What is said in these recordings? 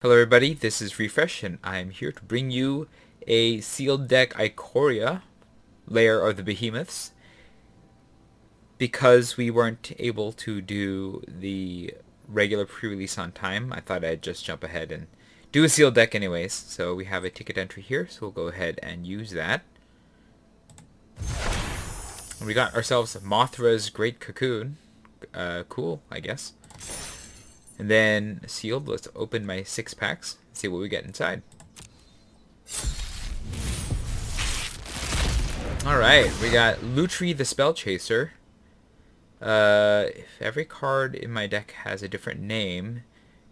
Hello everybody, this is Refresh and I'm here to bring you a sealed deck Ikoria, Lair of the Behemoths. Because we weren't able to do the regular pre-release on time, I thought I'd just jump ahead and do a sealed deck anyways. So we have a ticket entry here, so we'll go ahead and use that. We got ourselves Mothra's Great Cocoon. Cool, I guess. And then sealed, let's open my 6 packs, see what we get inside. Alright, we got Lutri the Spell Chaser. If every card in my deck has a different name,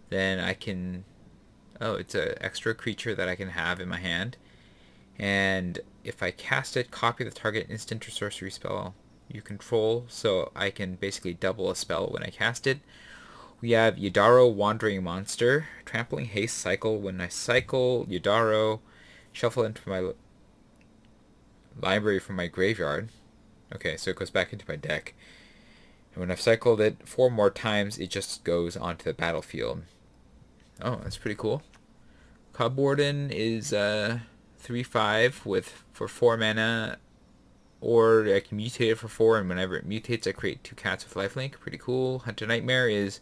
then I can... Oh, it's an extra creature that I can have in my hand. And if I cast it, copy the target instant or sorcery spell you control, so I can basically double a spell when I cast it. We have Yadaro Wandering Monster, Trampling Haste Cycle. When I cycle Yadaro, shuffle into my library from my graveyard. Okay, so it goes back into my deck. And when I've cycled it 4 more times, it just goes onto the battlefield. Oh, that's pretty cool. Cobwarden is 3/5 for 4 mana, or I can mutate it for 4, and whenever it mutates, I create 2 cats with lifelink. Pretty cool. Hunter Nightmare is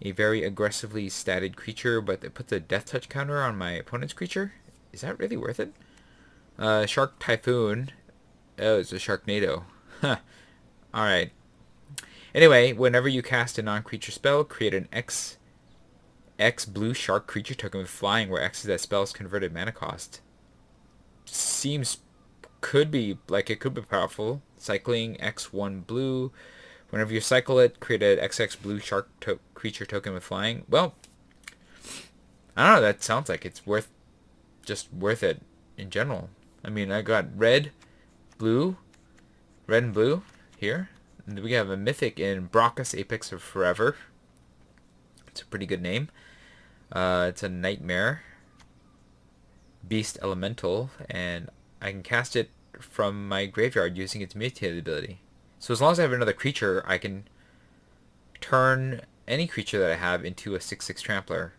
a very aggressively statted creature, but it puts a death touch counter on my opponent's creature. Is that really worth it? Shark Typhoon. Oh, it's a Sharknado. Huh. Alright. Anyway, whenever you cast a non-creature spell, create an X blue shark creature token with flying, where X is that spell's converted mana cost. Could be powerful. Cycling X1 blue. Whenever you cycle it, create an XX blue shark creature token with flying. Well, I don't know, that sounds like it's worth it in general. I mean, I got red and blue here. And we have a mythic in Brockus, Apex of Forever. It's a pretty good name. It's a nightmare. Beast Elemental, and I can cast it from my graveyard using its mutated ability. So as long as I have another creature, I can turn any creature that I have into a 6/6 Trampler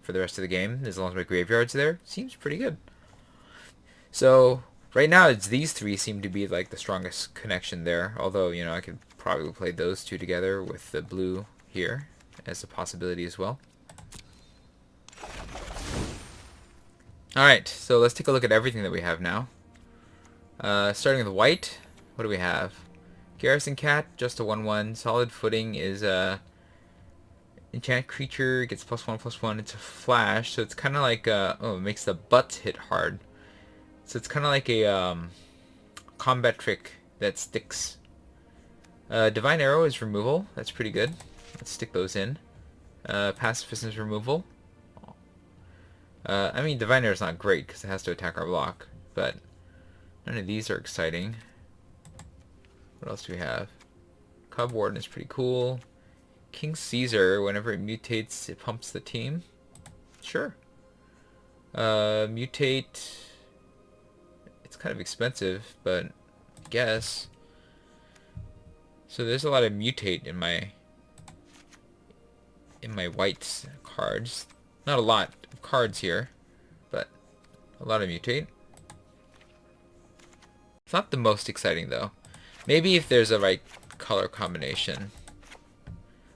for the rest of the game, as long as my graveyard's there. Seems pretty good. So right now, it's these 3 seem to be like the strongest connection there. Although, you know, I could probably play those 2 together with the blue here as a possibility as well. Alright, so let's take a look at everything that we have now. Starting with white, what do we have? Garrison Cat, just a 1/1. Solid Footing is a enchant creature, gets +1/+1. It's a flash, so it's kind of like it makes the butts hit hard. So it's kind of like a combat trick that sticks. Divine Arrow is removal. That's pretty good. Let's stick those in. Pacifist is removal. I mean, Divine Arrow is not great because it has to attack our block, but none of these are exciting. What else do we have? Cobwarden is pretty cool. King Caesar, whenever it mutates, it pumps the team. Sure. Mutate. It's kind of expensive, but I guess. So there's a lot of mutate in my white cards. Not a lot of cards here, but a lot of mutate. It's not the most exciting though. Maybe if there's a right color combination.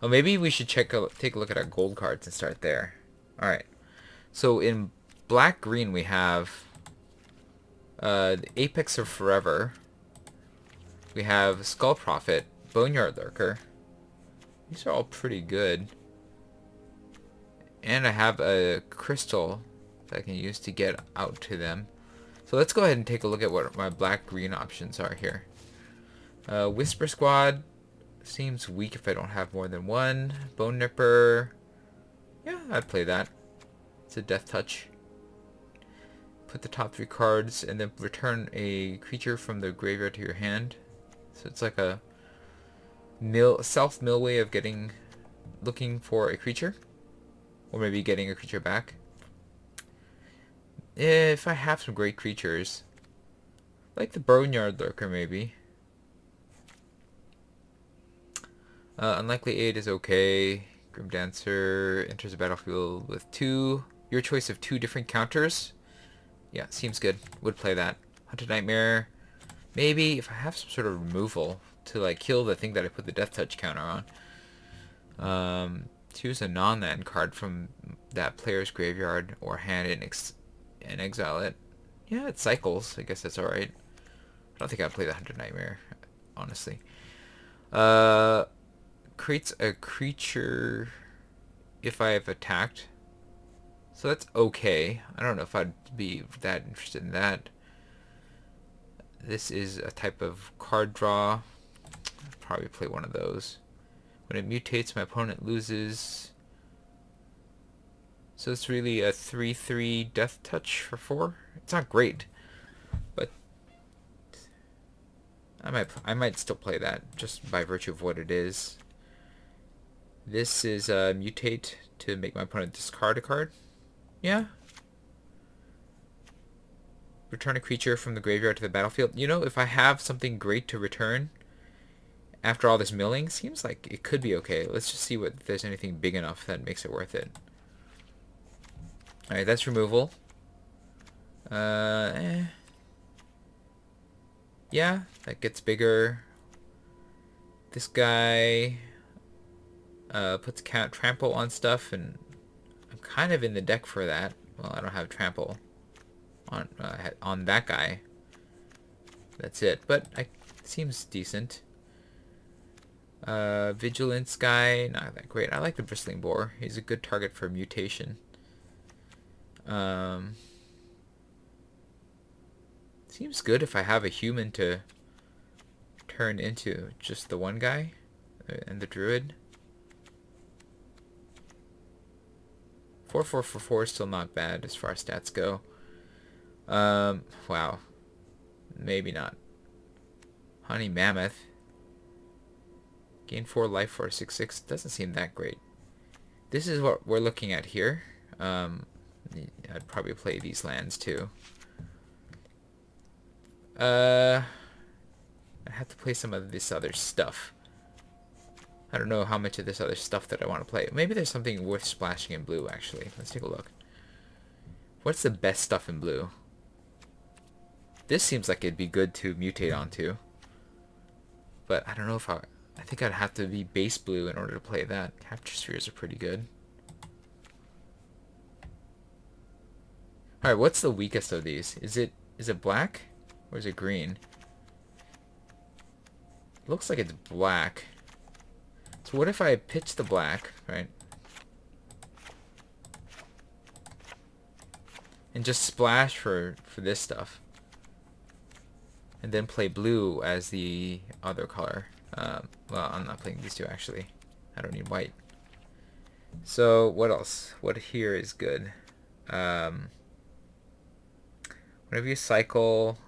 Oh, maybe we should take a look at our gold cards and start there. Alright. So in black-green we have the Apex of Forever. We have Skull Prophet, Boneyard Lurker. These are all pretty good. And I have a crystal that I can use to get out to them. So let's go ahead and take a look at what my black-green options are here. Whisper Squad seems weak if I don't have more than 1. Bone Nipper. Yeah, I'd play that. It's a death touch. Put the top 3 cards and then return a creature from the graveyard to your hand. So it's like a self-mill way of looking for a creature. Or maybe getting a creature back. If I have some great creatures, like the Boneyard Lurker maybe. Unlikely Aid is okay. Grim Dancer enters the battlefield with your choice of 2 different counters. Yeah, seems good. Would play that. Haunted Nightmare. Maybe if I have some sort of removal to like kill the thing that I put the Death Touch counter on. Choose a non-land card from that player's graveyard or hand and exile it. Yeah, it cycles. I guess that's alright. I don't think I'd play the Haunted Nightmare, honestly. Creates a creature if I have attacked. So that's okay. I don't know if I'd be that interested in that. This is a type of card draw. I'd probably play one of those. When it mutates, my opponent loses. So it's really a 3/3 Death Touch for 4. It's not great, but I might still play that just by virtue of what it is. This is mutate to make my opponent discard a card. Yeah. Return a creature from the graveyard to the battlefield. You know, if I have something great to return after all this milling, seems like it could be okay. Let's just see if there's anything big enough that makes it worth it. Alright, that's removal. Yeah, that gets bigger. This guy puts trample on stuff, and I'm kind of in the deck for that. Well, I don't have trample on that guy. That's it, but it seems decent. Vigilance guy, not that great. I like the Bristling Boar. He's a good target for mutation. Seems good if I have a human to turn into just the one guy and the druid. 4/4 for 4 is still not bad as far as stats go. Wow. Maybe not. Honey Mammoth. Gain 4 life for a 6/6. Doesn't seem that great. This is what we're looking at here. I'd probably play these lands too. I have to play some of this other stuff. I don't know how much of this other stuff that I want to play. Maybe there's something worth splashing in blue, actually. Let's take a look. What's the best stuff in blue? This seems like it'd be good to mutate onto. But I don't know if I think I'd have to be base blue in order to play that. Capture Spheres are pretty good. Alright, what's the weakest of these? Is it black? Or is it green? Looks like it's black. So what if I pitch the black, right? And just splash for this stuff. And then play blue as the other color. Well, I'm not playing these two actually. I don't need white. So what else? What here is good? Whenever you cycle,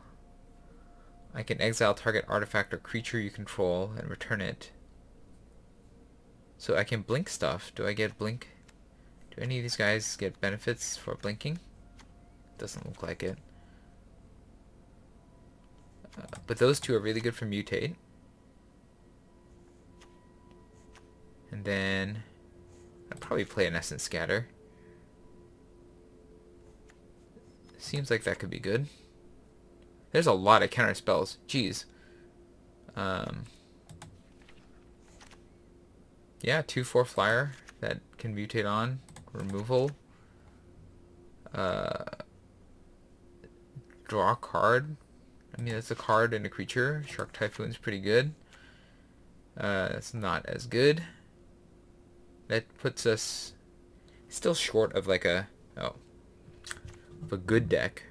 I can exile target artifact or creature you control and return it. So I can blink stuff. Do I get blink? Do any of these guys get benefits for blinking? Doesn't look like it. But those two are really good for mutate. And then I'd probably play an Essence Scatter. Seems like that could be good. There's a lot of counter spells. Jeez. Yeah, 2/4 flyer that can mutate on. Removal. Draw a card. I mean, that's a card and a creature. Shark Typhoon's pretty good. That's not as good. That puts us still short of like of a good deck.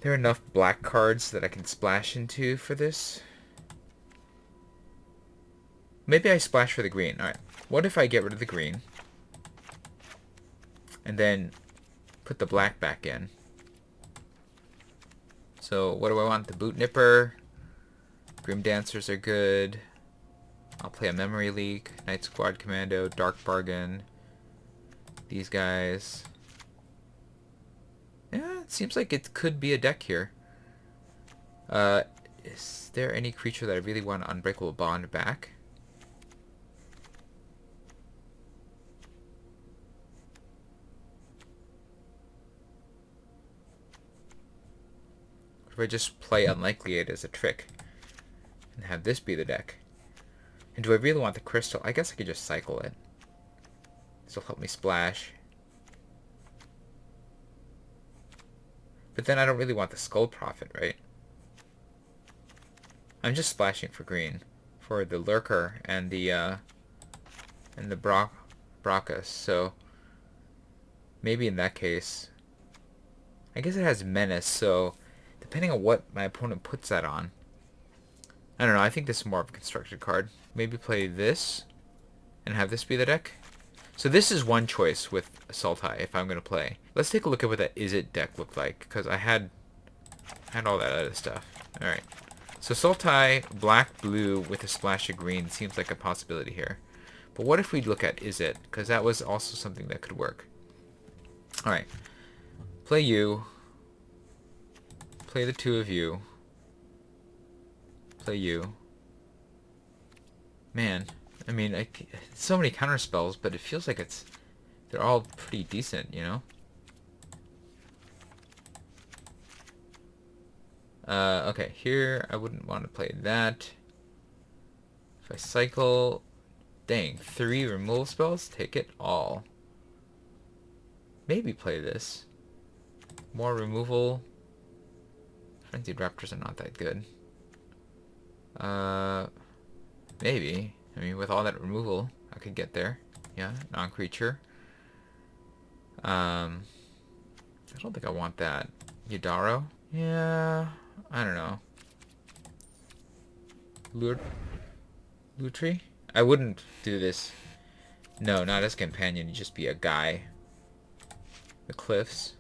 There are enough black cards that I can splash into for this. Maybe I splash for the green. Alright. What if I get rid of the green? And then put the black back in. So what do I want? The Boot Nipper. Grim Dancers are good. I'll play a Memory Leak. Night Squad Commando. Dark Bargain. These guys. Yeah, it seems like it could be a deck here. Is there any creature that I really want Unbreakable Bond back? If I just play Unlikely It as a trick and have this be the deck. And do I really want the crystal? I guess I could just cycle it. This will help me splash. But then I don't really want the Skull Prophet, right? I'm just splashing for green. For the Lurker and the Brockus. So maybe in that case, I guess it has Menace, so depending on what my opponent puts that on, I don't know, I think this is more of a constructed card. Maybe play this and have this be the deck. So this is one choice with Sultai if I'm going to play. Let's take a look at what that Is It deck looked like, because I had all that other stuff. Alright. So Sultai, black, blue with a splash of green seems like a possibility here. But what if we look at Is It? Because that was also something that could work. Alright. Play you. Play the two of you. Play you. Man, I mean, so many counter spells, but it feels like they're all pretty decent, you know? Okay, here I wouldn't want to play that. If I cycle, dang, 3 removal spells, take it all. Maybe play this. More removal. Frenzied Raptors are not that good. Maybe. I mean, with all that removal, I could get there. Yeah, non-creature. I don't think I want that. Yadaro? Yeah, I don't know. Lutri? I wouldn't do this. No, not as companion. You'd just be a guy. The Cliffs.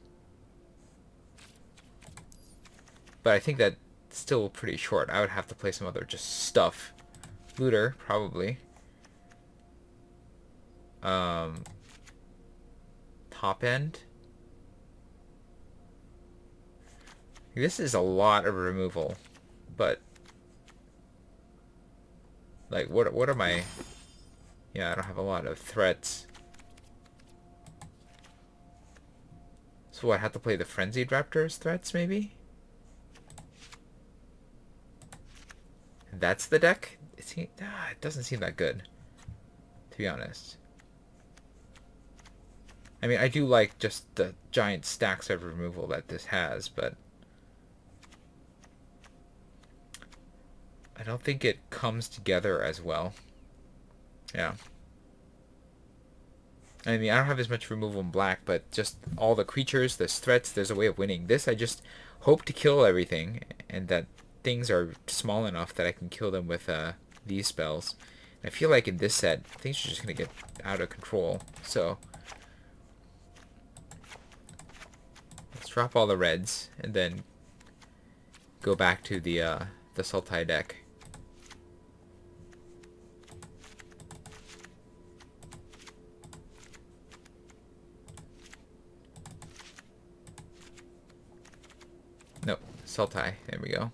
But I think that's still pretty short. I would have to play some other just stuff. Looter, probably. Top end. This is a lot of removal, but like what are my... Yeah, I don't have a lot of threats. So I have to play the Frenzied Raptors threats, maybe? That's the deck? It doesn't seem that good, to be honest. I mean, I do like just the giant stacks of removal that this has, but I don't think it comes together as well. Yeah. I mean, I don't have as much removal in black, but just all the creatures, there's threats, there's a way of winning. This, I just hope to kill everything, and that things are small enough that I can kill them with these spells. And I feel like in this set, things are just going to get out of control. So let's drop all the reds, and then go back to the Sultai deck. Nope, Sultai. There we go.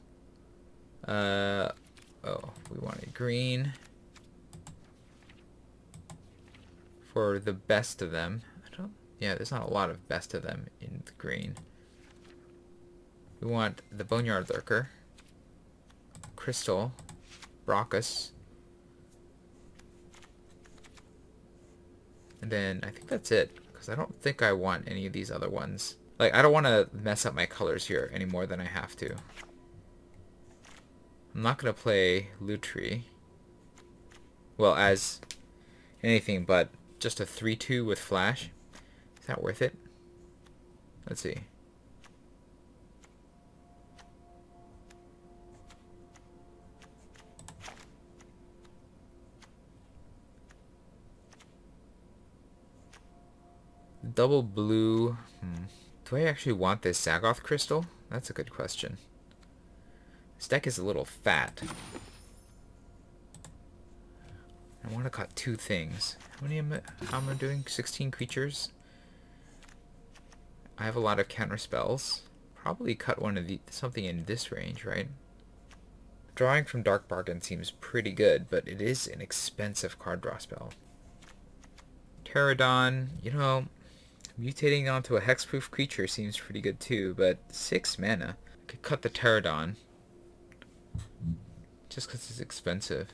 Oh, we wanted green. For the best of them. Yeah, there's not a lot of best of them in the green. We want the Boneyard Lurker. Crystal. Brockus. And then I think that's it. Because I don't think I want any of these other ones. Like, I don't want to mess up my colors here any more than I have to. I'm not going to play Lutri. Well, as anything but just a 3/2 with Flash. Is that worth it? Let's see. Double blue. Do I actually want this Zagoth crystal? That's a good question. This deck is a little fat. I want to cut 2 things. How am I doing? 16 creatures? I have a lot of counter spells. Probably cut one of something in this range, right? Drawing from Dark Bargain seems pretty good, but it is an expensive card draw spell. Pterodon, you know, mutating onto a hexproof creature seems pretty good too, but 6 mana. Could cut the Pterodon. Just because it's expensive.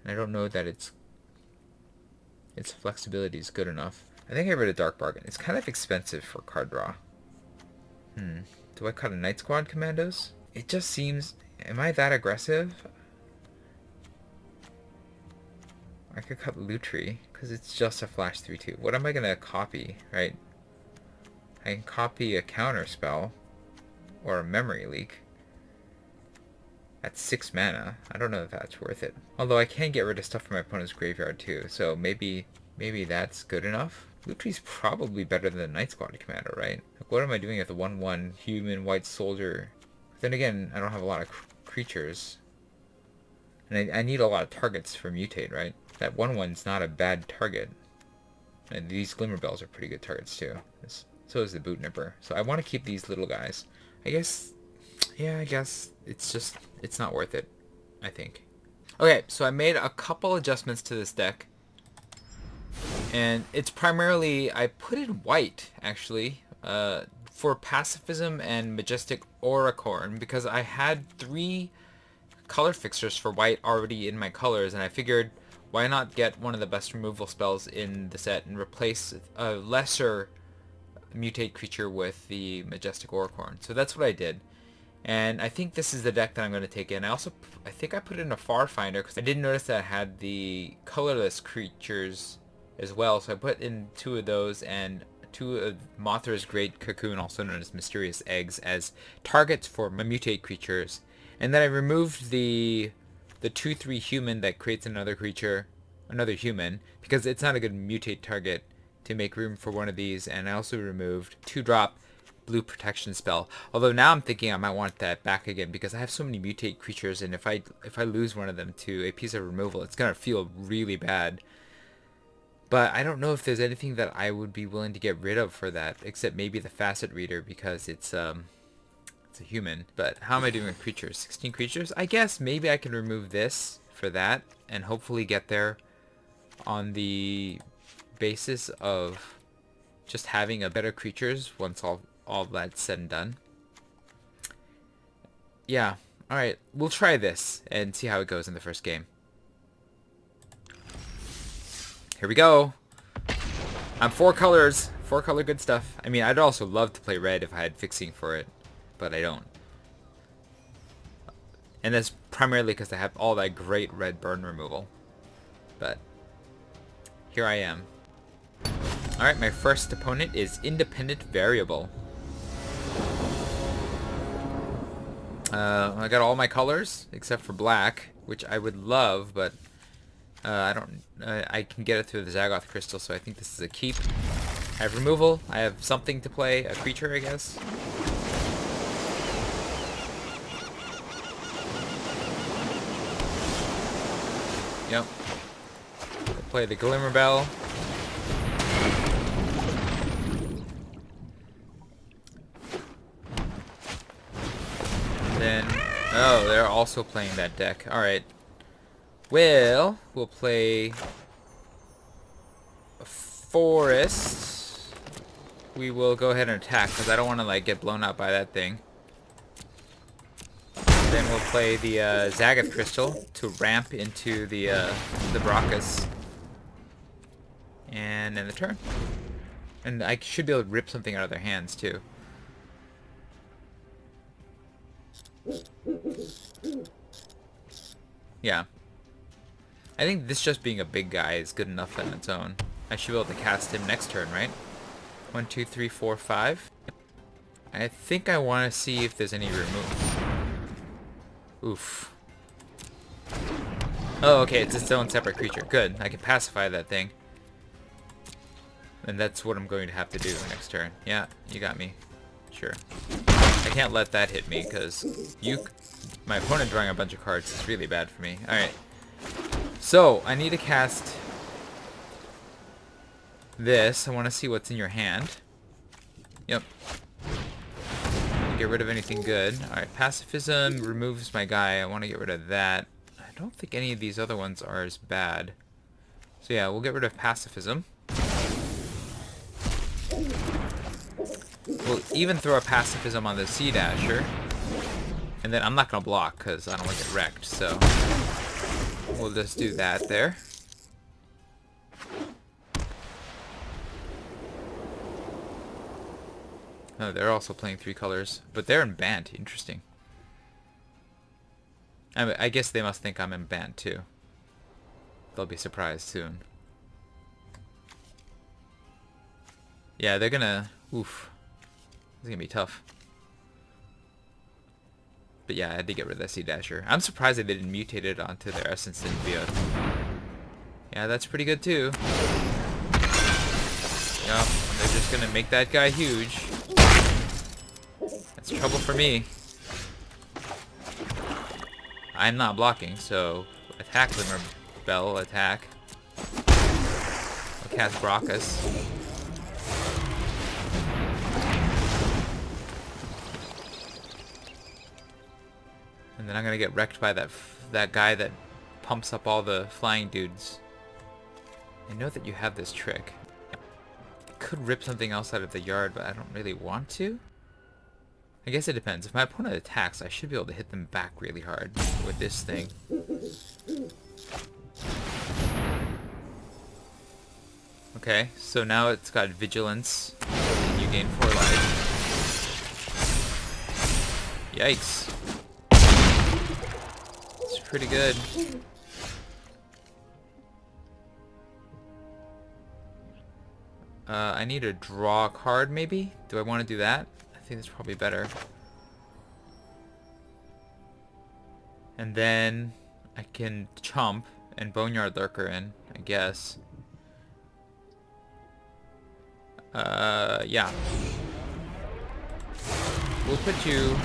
And I don't know that its flexibility is good enough. I think I read a Dark Bargain. It's kind of expensive for card draw. Do I cut a Night Squad Commandos? It just seems... Am I that aggressive? I could cut Lutri, because it's just a Flash 3/2. What am I going to copy, right? I can copy a counter spell, or a memory leak. At 6 mana. I don't know if that's worth it. Although I can get rid of stuff from my opponent's graveyard too, so maybe that's good enough. Lutri's probably better than the Night Squad Commander, right? Like, what am I doing with the 1/1 human white soldier? Then again, I don't have a lot of creatures. And I need a lot of targets for Mutate, right? That 1/1's not a bad target. And these Glimmer Bells are pretty good targets too. So is the Boot Nipper. So I want to keep these little guys. I guess... Yeah, I guess it's not worth it, I think. Okay, so I made a couple adjustments to this deck. And it's primarily, I put in white, actually, for Pacifism and Majestic Auricorn, because I had 3 color fixtures for white already in my colors, and I figured, why not get one of the best removal spells in the set and replace a lesser mutate creature with the Majestic Auricorn. So that's what I did. And I think this is the deck that I'm going to take in. I think I put in a Far Finder because I didn't notice that I had the colorless creatures as well. So I put in 2 of those and 2 of Mothra's Great Cocoon, also known as Mysterious Eggs, as targets for my mutate creatures. And then I removed the 2/3 human that creates another creature, another human, because it's not a good mutate target to make room for one of these. And I also removed 2-drop blue protection spell. Although now I'm thinking I might want that back again because I have so many mutate creatures, and if I lose one of them to a piece of removal, it's gonna feel really bad. But I don't know if there's anything that I would be willing to get rid of for that, except maybe the Facet Reader because it's a human. But how am I doing with creatures? 16 creatures? I guess maybe I can remove this for that and hopefully get there on the basis of just having a better creatures once all that's said and done. Yeah, alright, we'll try this and see how it goes in the first game. Here we go. I'm 4 colors. 4 color good stuff. I mean, I'd also love to play red if I had fixing for it, but I don't. And that's primarily because I have all that great red burn removal. But here I am. Alright, my first opponent is Independent Variable. I got all my colors except for black, which I would love, but I don't. I can get it through the Zagoth Crystal, so I think this is a keep. I have removal. I have something to play, a creature, I guess. Yep. I'll play the Glimmer Bell. Then, oh, they're also playing that deck. Alright. Well, we'll play a Forest. We will go ahead and attack, because I don't want to, like, get blown out by that thing. Then we'll play the Zagoth Crystal to ramp into the Brachus. And end the turn. And I should be able to rip something out of their hands, too. Yeah. I think this just being a big guy is good enough on its own. I should be able to cast him next turn, right? 1, 2, 3, 4, 5. I think I want to see if there's any remove. Oof. Oh, okay, it's its own separate creature. Good. I can pacify that thing. And that's what I'm going to have to do next turn. Yeah, you got me. Sure. I can't let that hit me, because my opponent drawing a bunch of cards is really bad for me. Alright. So, I need to cast this. I want to see what's in your hand. Yep. Get rid of anything good. Alright, Pacifism removes my guy. I want to get rid of that. I don't think any of these other ones are as bad. So yeah, we'll get rid of Pacifism. We'll even throw a pacifism on the Sea Dasher. And then I'm not going to block because I don't want to get wrecked. So we'll just do that there. Oh, they're also playing 3 colors. But they're in band. Interesting. I guess they must think I'm in band too. They'll be surprised soon. Yeah, they're gonna... Oof. It's gonna be tough. But yeah, I had to get rid of that Sea Dasher. I'm surprised they didn't mutate it onto their Essence Symbiote. Yeah, that's pretty good too. Yep, they're just gonna make that guy huge. That's trouble for me. I'm not blocking, so attack Glimmer Bell, attack. I'll cast Brockus. And then I'm gonna get wrecked by that guy that pumps up all the flying dudes. I know that you have this trick. I could rip something else out of the yard, but I don't really want to. I guess it depends. If my opponent attacks, I should be able to hit them back really hard with this thing. Okay, so now it's got Vigilance, and you gain 4 life. Yikes. It's pretty good. I need to draw a card, maybe? Do I want to do that? I think that's probably better. And then I can chomp and Boneyard Lurker in, I guess. Yeah. We'll put you...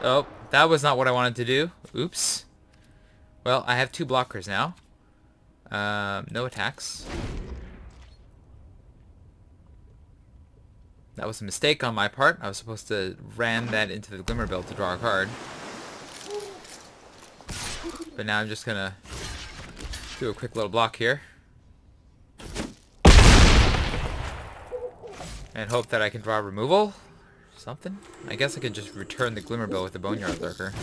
Oh, that was not what I wanted to do. Oops. Well, I have 2 blockers now. No attacks. That was a mistake on my part. I was supposed to ram that into the Glimmer Bell to draw a card. But now I'm just gonna do a quick little block here. And hope that I can draw removal. Something. I guess I could just return the Glimmer Bell with the Boneyard Lurker.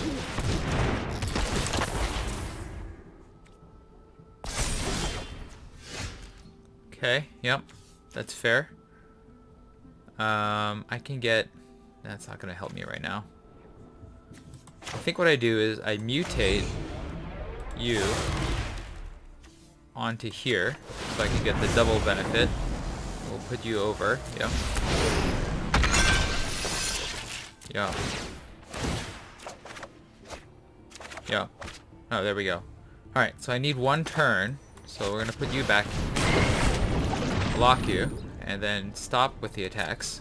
Okay, yep. That's fair. I can get... That's not going to help me right now. I think what I do is I mutate you onto here so I can get the double benefit. We'll put you over. Yep. Yeah. Yeah. Oh, there we go. Alright, so I need 1 turn. So we're going to put you back. Block you. And then stop with the attacks.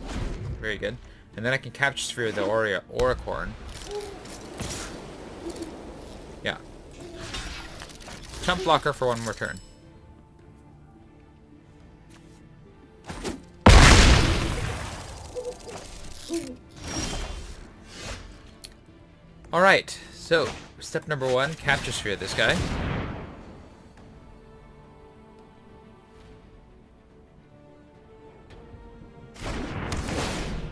Very good. And then I can Capture Sphere the Auricorn. Yeah. Chump blocker for 1 more turn. Alright, so step number 1, Capture Sphere this guy.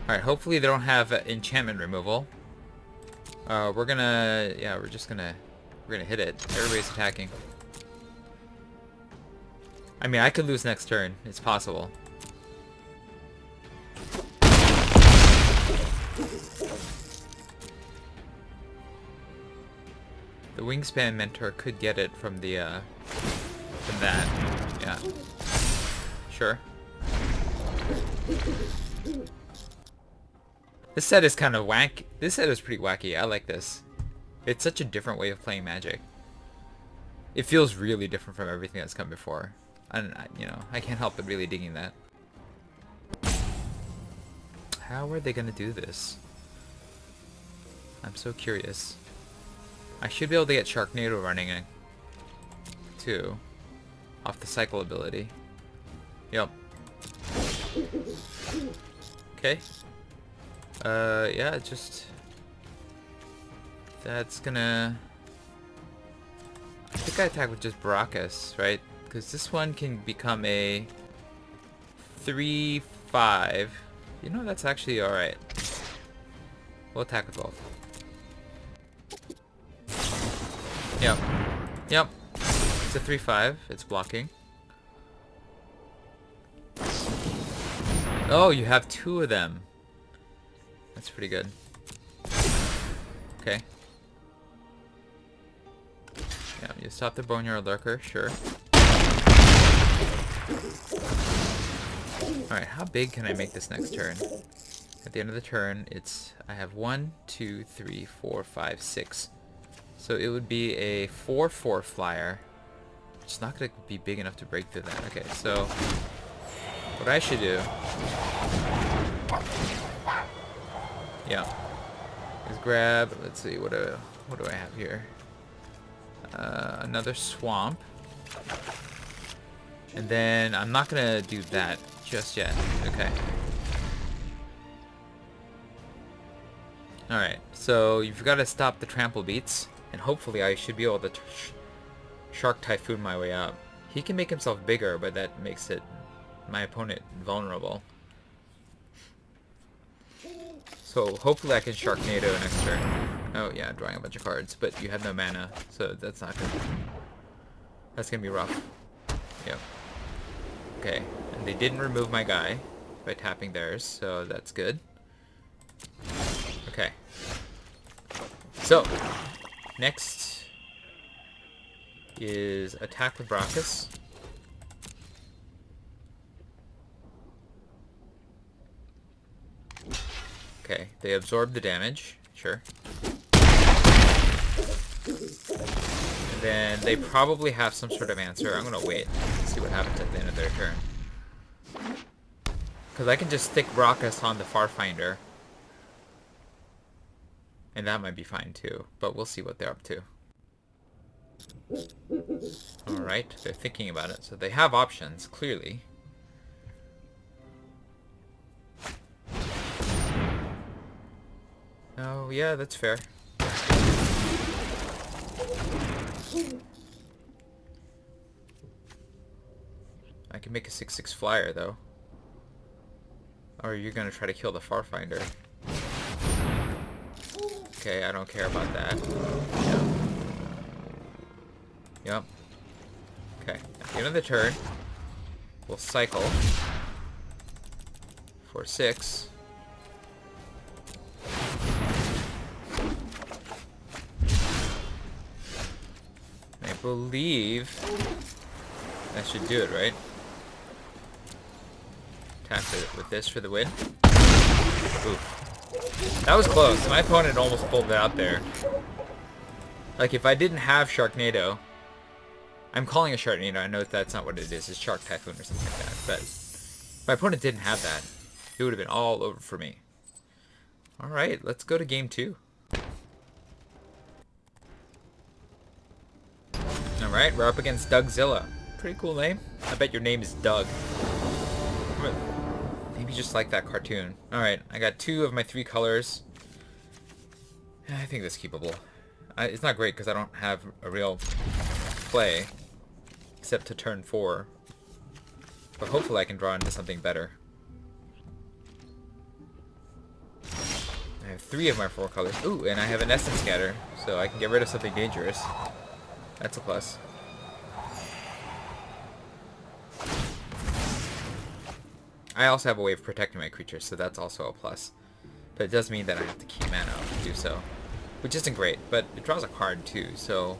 Alright, hopefully they don't have enchantment removal. We're gonna... Yeah, we're gonna hit it. Everybody's attacking. I mean, I could lose next turn. It's possible. The Wingspan Mentor could get it from the, from that. Yeah. Sure. This set is kind of wank. This set is pretty wacky. I like this. It's such a different way of playing Magic. It feels really different from everything that's come before. And, you know, I can't help but really digging that. How are they going to do this? I'm so curious. I should be able to get Sharknado running too. Off the cycle ability. Yep. Okay. Yeah, just... That's gonna... I think I attack with just Brockus, right? Because this one can become a 3/4 5. You know, that's actually alright. We'll attack with both. Yep. Yep. It's a 3-5. It's blocking. Oh, you have 2 of them. That's pretty good. Okay. Yeah, you stop the Boneyard Lurker, sure. Alright, how big can I make this next turn? At the end of the turn, I have 1, 2, 3, 4, 5, 6. So it would be a 4/4 flyer. It's not going to be big enough to break through that. Okay, so what I should do, yeah, is grab. Let's see, what do I have here? Another swamp, and then I'm not gonna do that just yet. Okay. All right. So you've got to stop the trample beats, and hopefully I should be able to Shark Typhoon my way up. He can make himself bigger, but that makes my opponent vulnerable. So hopefully I can Sharknado next turn. Oh yeah, drawing a bunch of cards, but you have no mana, so that's gonna be rough. Yep. Okay, and they didn't remove my guy by tapping theirs, so that's good. Okay. So next is attack with Brachus. Okay, they absorb the damage, sure. And then they probably have some sort of answer. I'm gonna wait and see what happens at the end of their turn. Because I can just stick Brachus on the Farfinder. And that might be fine too, but we'll see what they're up to. Alright, they're thinking about it, so they have options, clearly. Oh, yeah, that's fair. I can make a 6/6 flyer, though. Or you're gonna try to kill the Farfinder. Okay, I don't care about that. Yep. Yep. Okay, at the end of the turn, we'll cycle for 6. I believe that should do it, right? Attack it with this for the win. Oof. That was close. My opponent almost pulled it out there. Like, if I didn't have Sharknado, I'm calling it Sharknado. I know that's not what it is. It's Shark Typhoon or something like that. But if my opponent didn't have that, it would have been all over for me. Alright, let's go to game 2. Alright, we're up against Dougzilla. Pretty cool name. I bet your name is Doug. Maybe just like that cartoon. Alright, I got 2 of my 3 colors. I think that's keepable. It's not great because I don't have a real play. Except to turn 4. But hopefully I can draw into something better. I have 3 of my 4 colors. Ooh, and I have an Essence Scatter. So I can get rid of something dangerous. That's a plus. I also have a way of protecting my creatures, so that's also a plus. But it does mean that I have to keep mana up to do so. Which isn't great, but it draws a card too, so...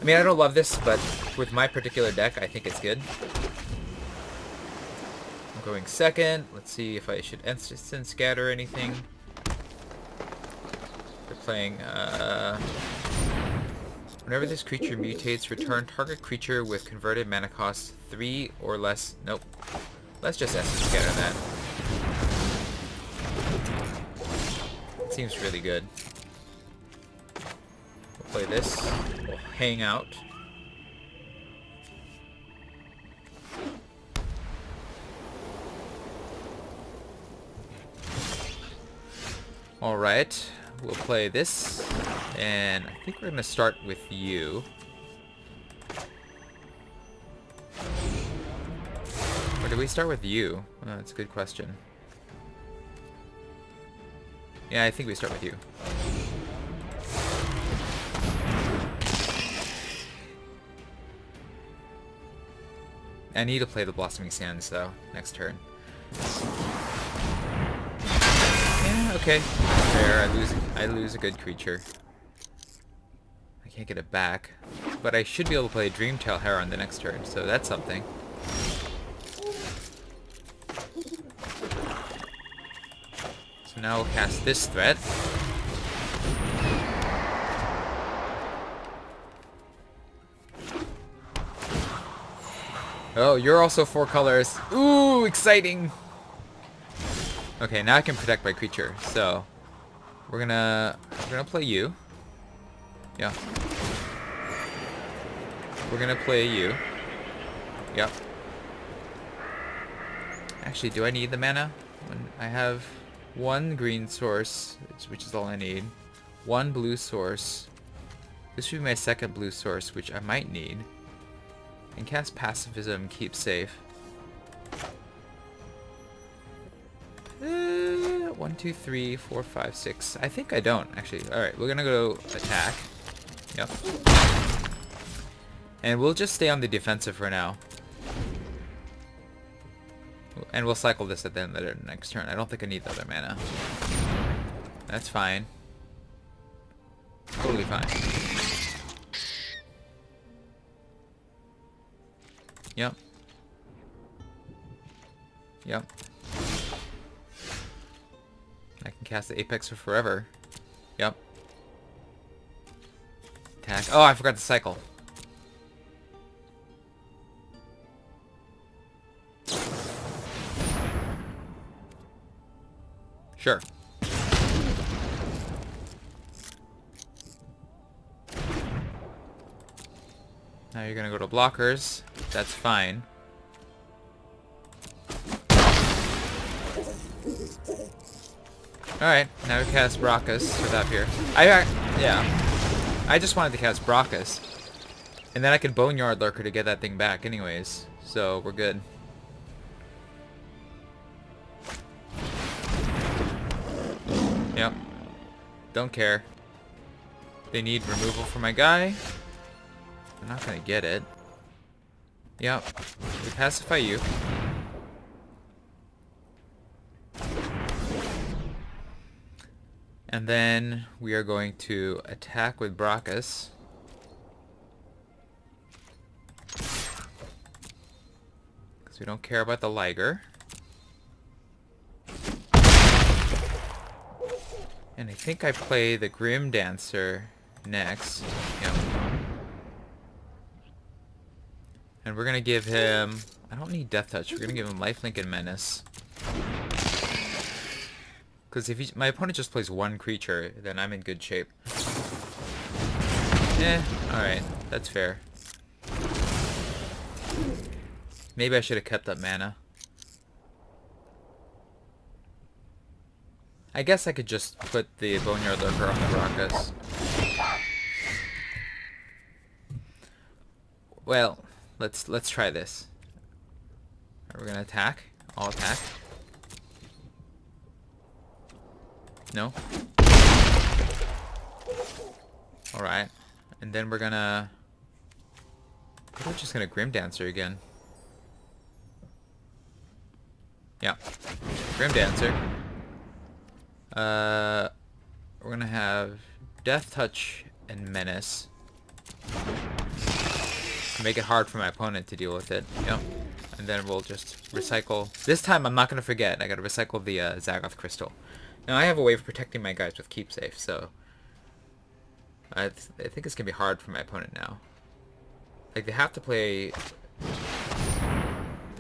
I mean, I don't love this, but with my particular deck, I think it's good. I'm going second. Let's see if I should Instant Scatter anything. They're playing, whenever this creature mutates, return target creature with converted mana cost 3 or less. Nope. Let's just Essence Scatter that. It seems really good. We'll play this. We'll hang out. Alright, we'll play this. And I think we're going to start with you. Or do we start with you? Oh, that's a good question. Yeah, I think we start with you. I need to play the Blossoming Sands, though, next turn. Yeah, okay. Fair, I lose a good creature. I can't get it back. But I should be able to play Dreamtail Heron the next turn, so that's something. So now we'll cast this threat. Oh, you're also 4 colors. Ooh, exciting! Okay, now I can protect my creature. So we're gonna play you. Yeah. We're gonna play you. Yep. Actually, do I need the mana? I have 1 green source, which is all I need. 1 blue source. This should be my 2nd blue source, which I might need. And cast Pacifism, keep safe. 1, 2, 3, 4, 5, 6. I think I don't, actually. Alright, we're gonna go attack. Yep. And we'll just stay on the defensive for now. And we'll cycle this at the end of the next turn. I don't think I need the other mana. That's fine. Totally fine. Yep. Yep. I can cast the Apex for forever. Yep. Attack. Oh, I forgot to cycle. Sure. Now you're gonna go to blockers. That's fine. Alright, now we cast Brockus with up here. Yeah. I just wanted to cast Brockus. And then I could Boneyard Lurker to get that thing back anyways. So we're good. Yep. Don't care. They need removal for my guy. I'm not gonna get it. Yep. We pacify you. And then we are going to attack with Brockus. Because we don't care about the Liger. And I think I play the Grim Dancer next. Yep. And we're gonna give him... I don't need Death Touch. We're gonna give him Lifelink and Menace. Because if my opponent just plays 1 creature, then I'm in good shape. Alright. That's fair. Maybe I should have kept up mana. I guess I could just put the Boneyard Lurker on the Brockus. Well, let's try this. We're gonna attack. I'll attack. No? Alright. And then we're gonna... We're just gonna Grim Dancer again. Yeah. Grim Dancer. We're gonna have Death Touch and Menace. To make it hard for my opponent to deal with it. Yep. And then we'll just recycle. This time I'm not gonna forget. I gotta recycle the Zagoth Crystal. Now I have a way of protecting my guys with Keep Safe, so I think it's gonna be hard for my opponent now. Like they have to play.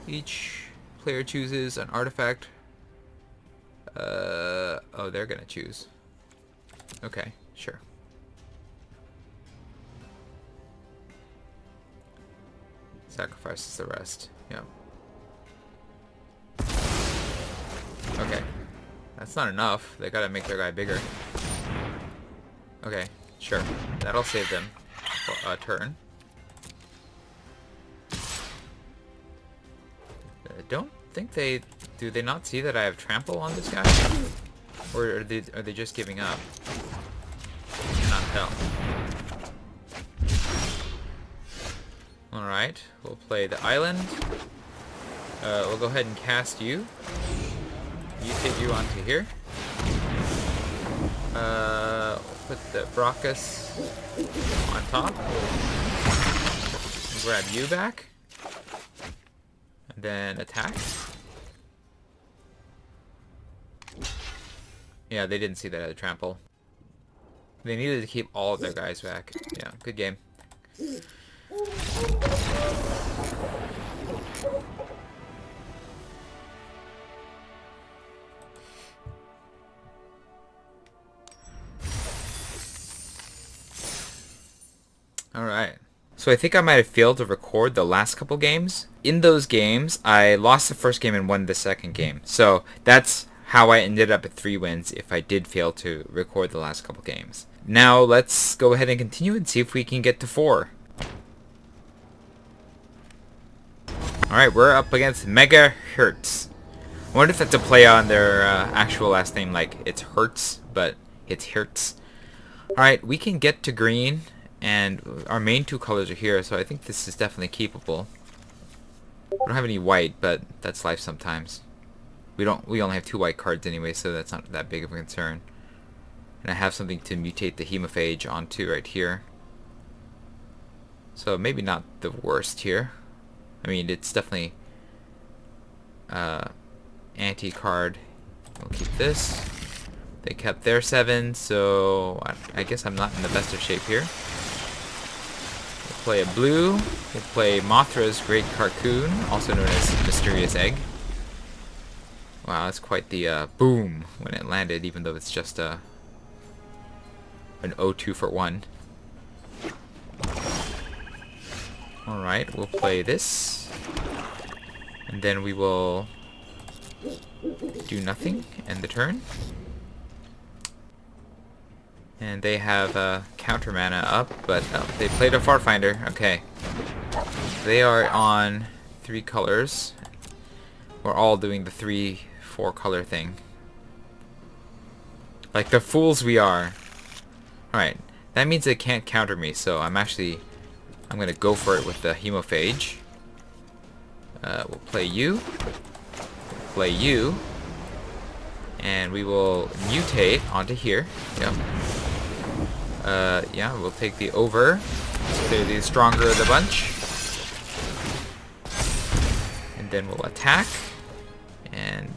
Each player chooses an artifact. Oh, they're gonna choose. Okay, sure. Sacrifices the rest. Yeah. Okay. That's not enough. They gotta make their guy bigger. Okay, sure. That'll save them a turn. don't think they... Do they not see that I have trample on this guy? Or are they just giving up? I cannot tell. Alright, we'll play the island. We'll go ahead and cast you. You take you onto here. We'll put the Brockus on top. And grab you back. And then attack. Yeah, they didn't see that as a trample. They needed to keep all of their guys back. Yeah, good game. Alright. So I think I might have failed to record the last couple games. In those games, I lost the first game and won the second game. So that's how I ended up at 3 wins if I did fail to record the last couple games. Now let's go ahead and continue and see if we can get to 4. Alright, we're up against Mega Hertz. I wonder if that's a play on their actual last name, like it's Hertz, but it's Hertz. Alright, we can get to green, and our main 2 colors are here, so I think this is definitely keepable. We don't have any white, but that's life sometimes. We only have 2 white cards anyway, so that's not that big of a concern. And I have something to mutate the Hemophage onto right here. So maybe not the worst here. I mean, it's definitely anti-card. We'll keep this. They kept their 7, so I guess I'm not in the best of shape here. We'll play a blue. We'll play Mothra's Great Carcoon, also known as Mysterious Egg. Wow, that's quite the boom when it landed, even though it's just an 0-2 for 1. Alright, we'll play this. And then we will do nothing, end the turn. And they have counter mana up, but they played a Farfinder. Okay. They are on 3 colors. We're all doing the 3-4 color thing. Like the fools we are. Alright. That means they can't counter me, so I'm gonna go for it with the Hemophage. We'll play you. We'll play you. And we will mutate onto here. Yep. Yeah, we'll take the over. They're the stronger of the bunch. And then we'll attack. And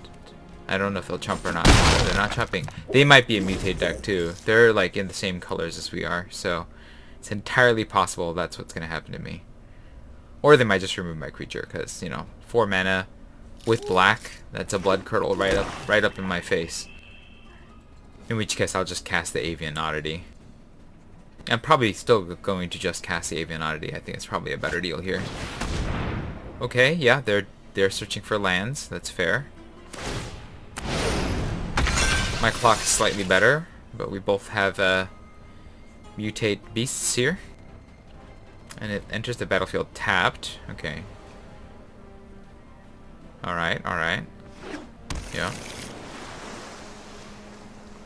I don't know if they'll chump or not. No, they're not chumping. They might be a mutate deck too. They're like in the same colors as we are, so it's entirely possible that's what's gonna happen to me. Or they might just remove my creature, because, you know, 4 mana with black, that's a blood curdle right up in my face. In which case I'll just cast the Avian Oddity. I'm probably still going to just cast the Avian Oddity. I think it's probably a better deal here. Okay, yeah, they're searching for lands. That's fair. My clock is slightly better, but we both have mutate beasts here. And it enters the battlefield tapped. Okay. Alright, alright. Yeah.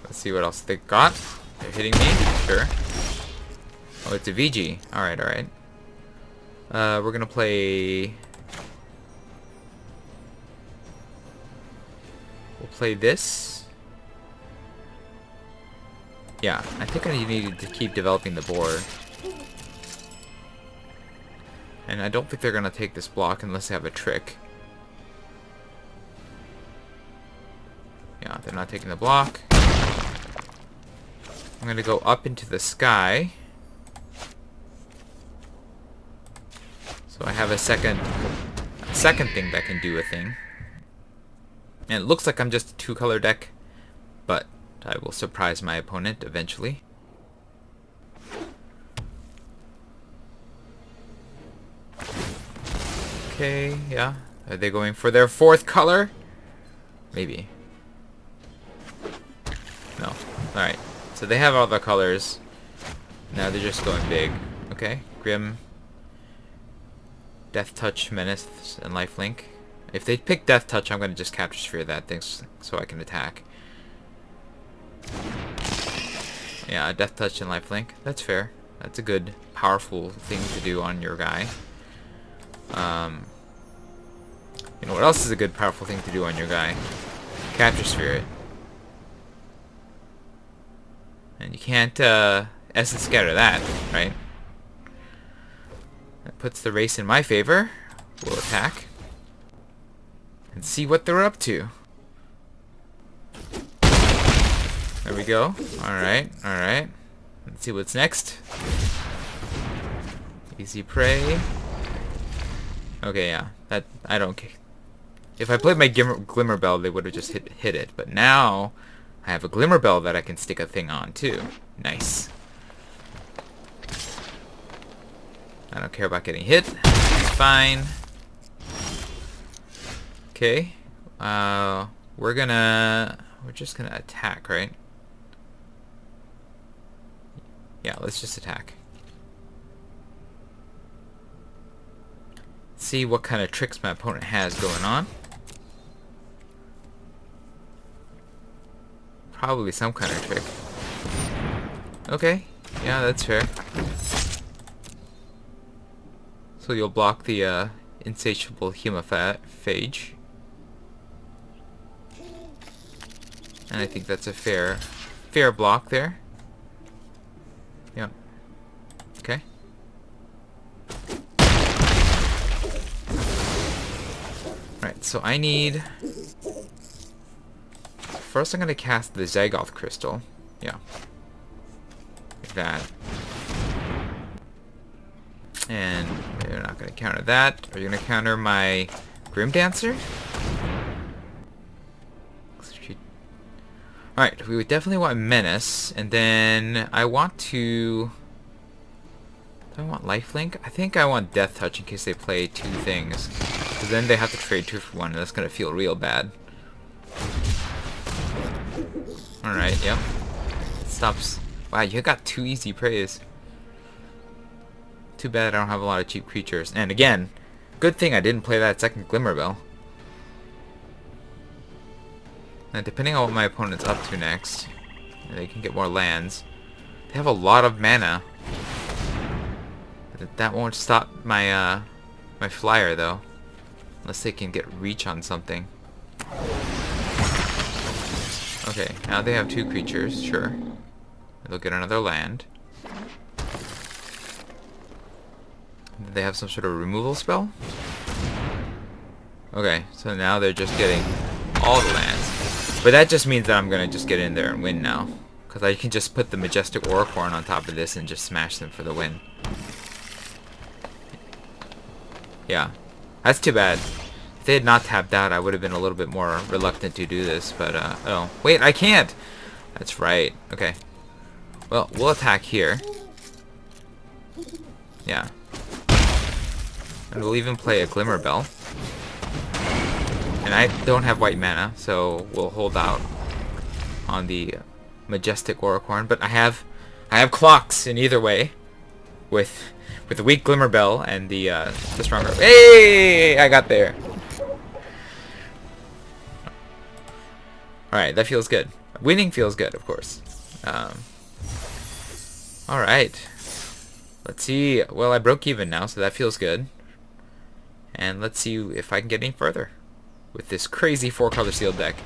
Let's see what else they got. They're hitting me. Sure. Oh, it's a VG. Alright, alright. We're gonna play... We'll play this. Yeah, I think I need to keep developing the board. And I don't think they're gonna take this block unless they have a trick. Yeah, they're not taking the block. I'm gonna go up into the sky. So I have a second thing that can do a thing. And it looks like I'm just a 2-color deck, but I will surprise my opponent eventually. Okay, yeah. Are they going for their 4th color? Maybe. No. Alright. So they have all the colors. Now they're just going big. Okay. Grim. Death Touch, Menace, and Lifelink. If they pick Death Touch, I'm going to just Capture Sphere that thing so I can attack. Yeah, Death Touch and Lifelink. That's fair. That's a good, powerful thing to do on your guy. You know what else is a good, powerful thing to do on your guy? Capture Sphere it. And you can't Essence Scatter that, right? That puts the race in my favor. We'll attack. And see what they're up to. There we go. Alright, alright. Let's see what's next. Easy prey. Okay, yeah. That I don't care. If I played my Glimmer Bell, they would have just hit it. But now, I have a Glimmer Bell that I can stick a thing on, too. Nice. I don't care about getting hit. It's fine. Okay. We're just gonna attack, right? Yeah, let's just attack. See what kind of tricks my opponent has going on. Probably some kind of trick. Okay, yeah, that's fair. So you'll block the insatiable hemophage. And I think that's a fair block there. Yep. Okay. Alright, so I need... First I'm going to cast the Zagoth Crystal. Yeah. Like that. And you're not going to counter that. Are you going to counter my Grim Dancer? Alright, we would definitely want Menace, and then I want to... Do I want Lifelink? I think I want Death Touch in case they play two things. Because then they have to trade 2 for 1, and that's going to feel real bad. Alright, yep. Stops. Wow, you got 2 easy preys. Too bad I don't have a lot of cheap creatures. And again, good thing I didn't play that second Glimmer Bell. And depending on what my opponent's up to next, they can get more lands. They have a lot of mana. But that won't stop my my flyer though. Unless they can get reach on something. Okay, now they have 2 creatures, sure. They'll get another land. They have some sort of removal spell? Okay, so now they're just getting all the lands. But that just means that I'm going to just get in there and win now. Because I can just put the Majestic Oricorn on top of this and just smash them for the win. Yeah. That's too bad. If they had not tapped out, I would have been a little bit more reluctant to do this. But, oh. Wait, I can't! That's right. Okay. Well, we'll attack here. Yeah. And we'll even play a Glimmer Bell. And I don't have white mana, so we'll hold out on the Majestic Oricorn. But I have clocks in either way, with the weak Glimmer Bell and the stronger. Hey, I got there. All right, that feels good. Winning feels good, of course. All right. Let's see. Well, I broke even now, so that feels good. And let's see if I can get any further with this crazy 4-color sealed deck.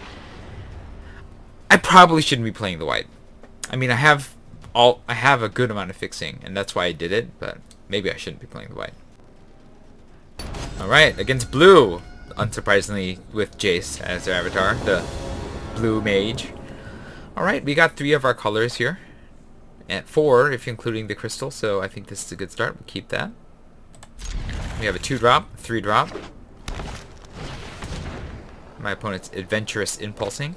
I probably shouldn't be playing the white. I mean, I have a good amount of fixing, and that's why I did it, but maybe I shouldn't be playing the white. Alright, against blue, unsurprisingly with Jace as their avatar, the blue mage. Alright, we got 3 of our colors here. And 4 if including the crystal, so I think this is a good start. We'll keep that. We have a 2-drop, 3-drop. My opponent's Adventurous Impulsing.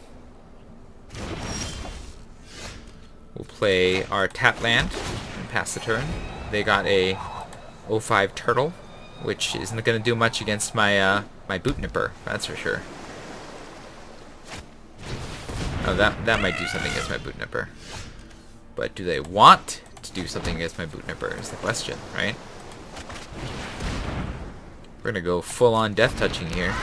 We'll play our tap land and pass the turn. They got a 0-5 turtle, which isn't going to do much against my my boot nipper, that's for sure. Oh, that might do something against my boot nipper. But do they want to do something against my boot nipper is the question, right? We're going to go full-on death touching here.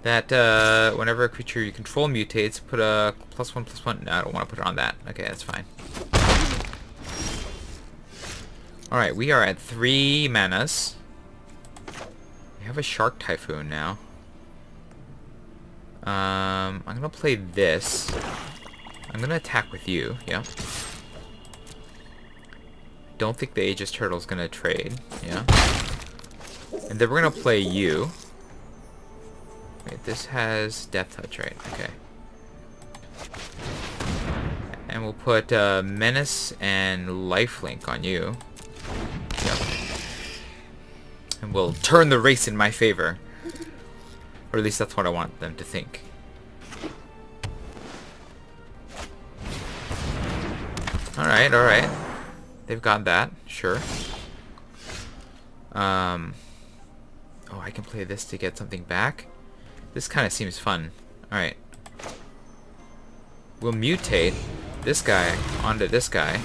That, whenever a creature you control mutates, put a +1/+1. No, I don't want to put it on that. Okay, that's fine. Alright, we are at 3 manas. We have a Shark Typhoon now. I'm gonna play this. I'm gonna attack with you, yeah. Don't think the Aegis Turtle's gonna trade, yeah. And then we're gonna play you. Wait, this has Death Touch, right? Okay. And we'll put Menace and Lifelink on you. Yep. And we'll turn the race in my favor. Or at least that's what I want them to think. Alright, alright. They've got that, sure. Oh, I can play this to get something back? This kind of seems fun. Alright. We'll mutate this guy onto this guy.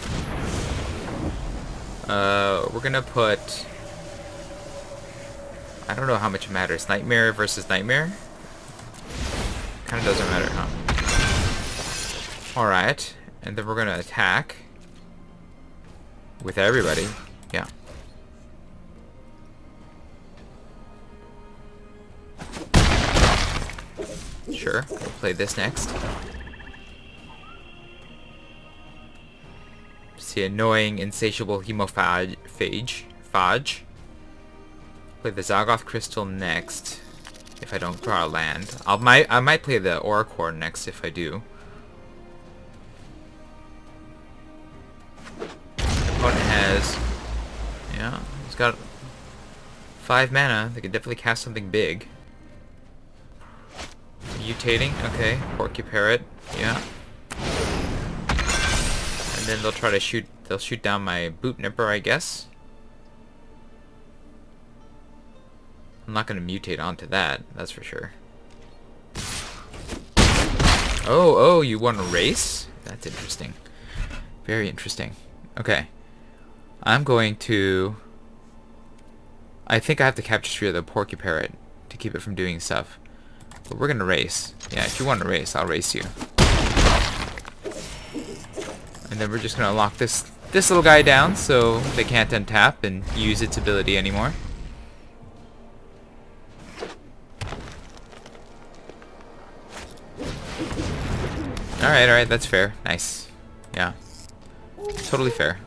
We're gonna put... I don't know how much it matters. Nightmare versus Nightmare? Kinda doesn't matter, huh? Alright. And then we're gonna attack. With everybody. Yeah. Sure. We'll play this next. It's the annoying, insatiable hemophage. Phage. Play the Zagoth Crystal next. If I don't draw a land. I might play the Oracore next if I do. Opponent has... Yeah, he's got 5 mana. They could definitely cast something big. Mutating, okay. Porcuparrot, yeah. And then they'll try to shoot... They'll shoot down my Boot Nipper, I guess. I'm not going to mutate onto that, that's for sure. Oh, you want to race? That's interesting. Very interesting. Okay. I'm going to... I think I have to capture Sphere the Porcuparrot to keep it from doing stuff. But we're going to race. Yeah, if you want to race, I'll race you. And then we're just going to lock this little guy down so they can't untap and use its ability anymore. Alright, that's fair. Nice. Yeah. Totally fair.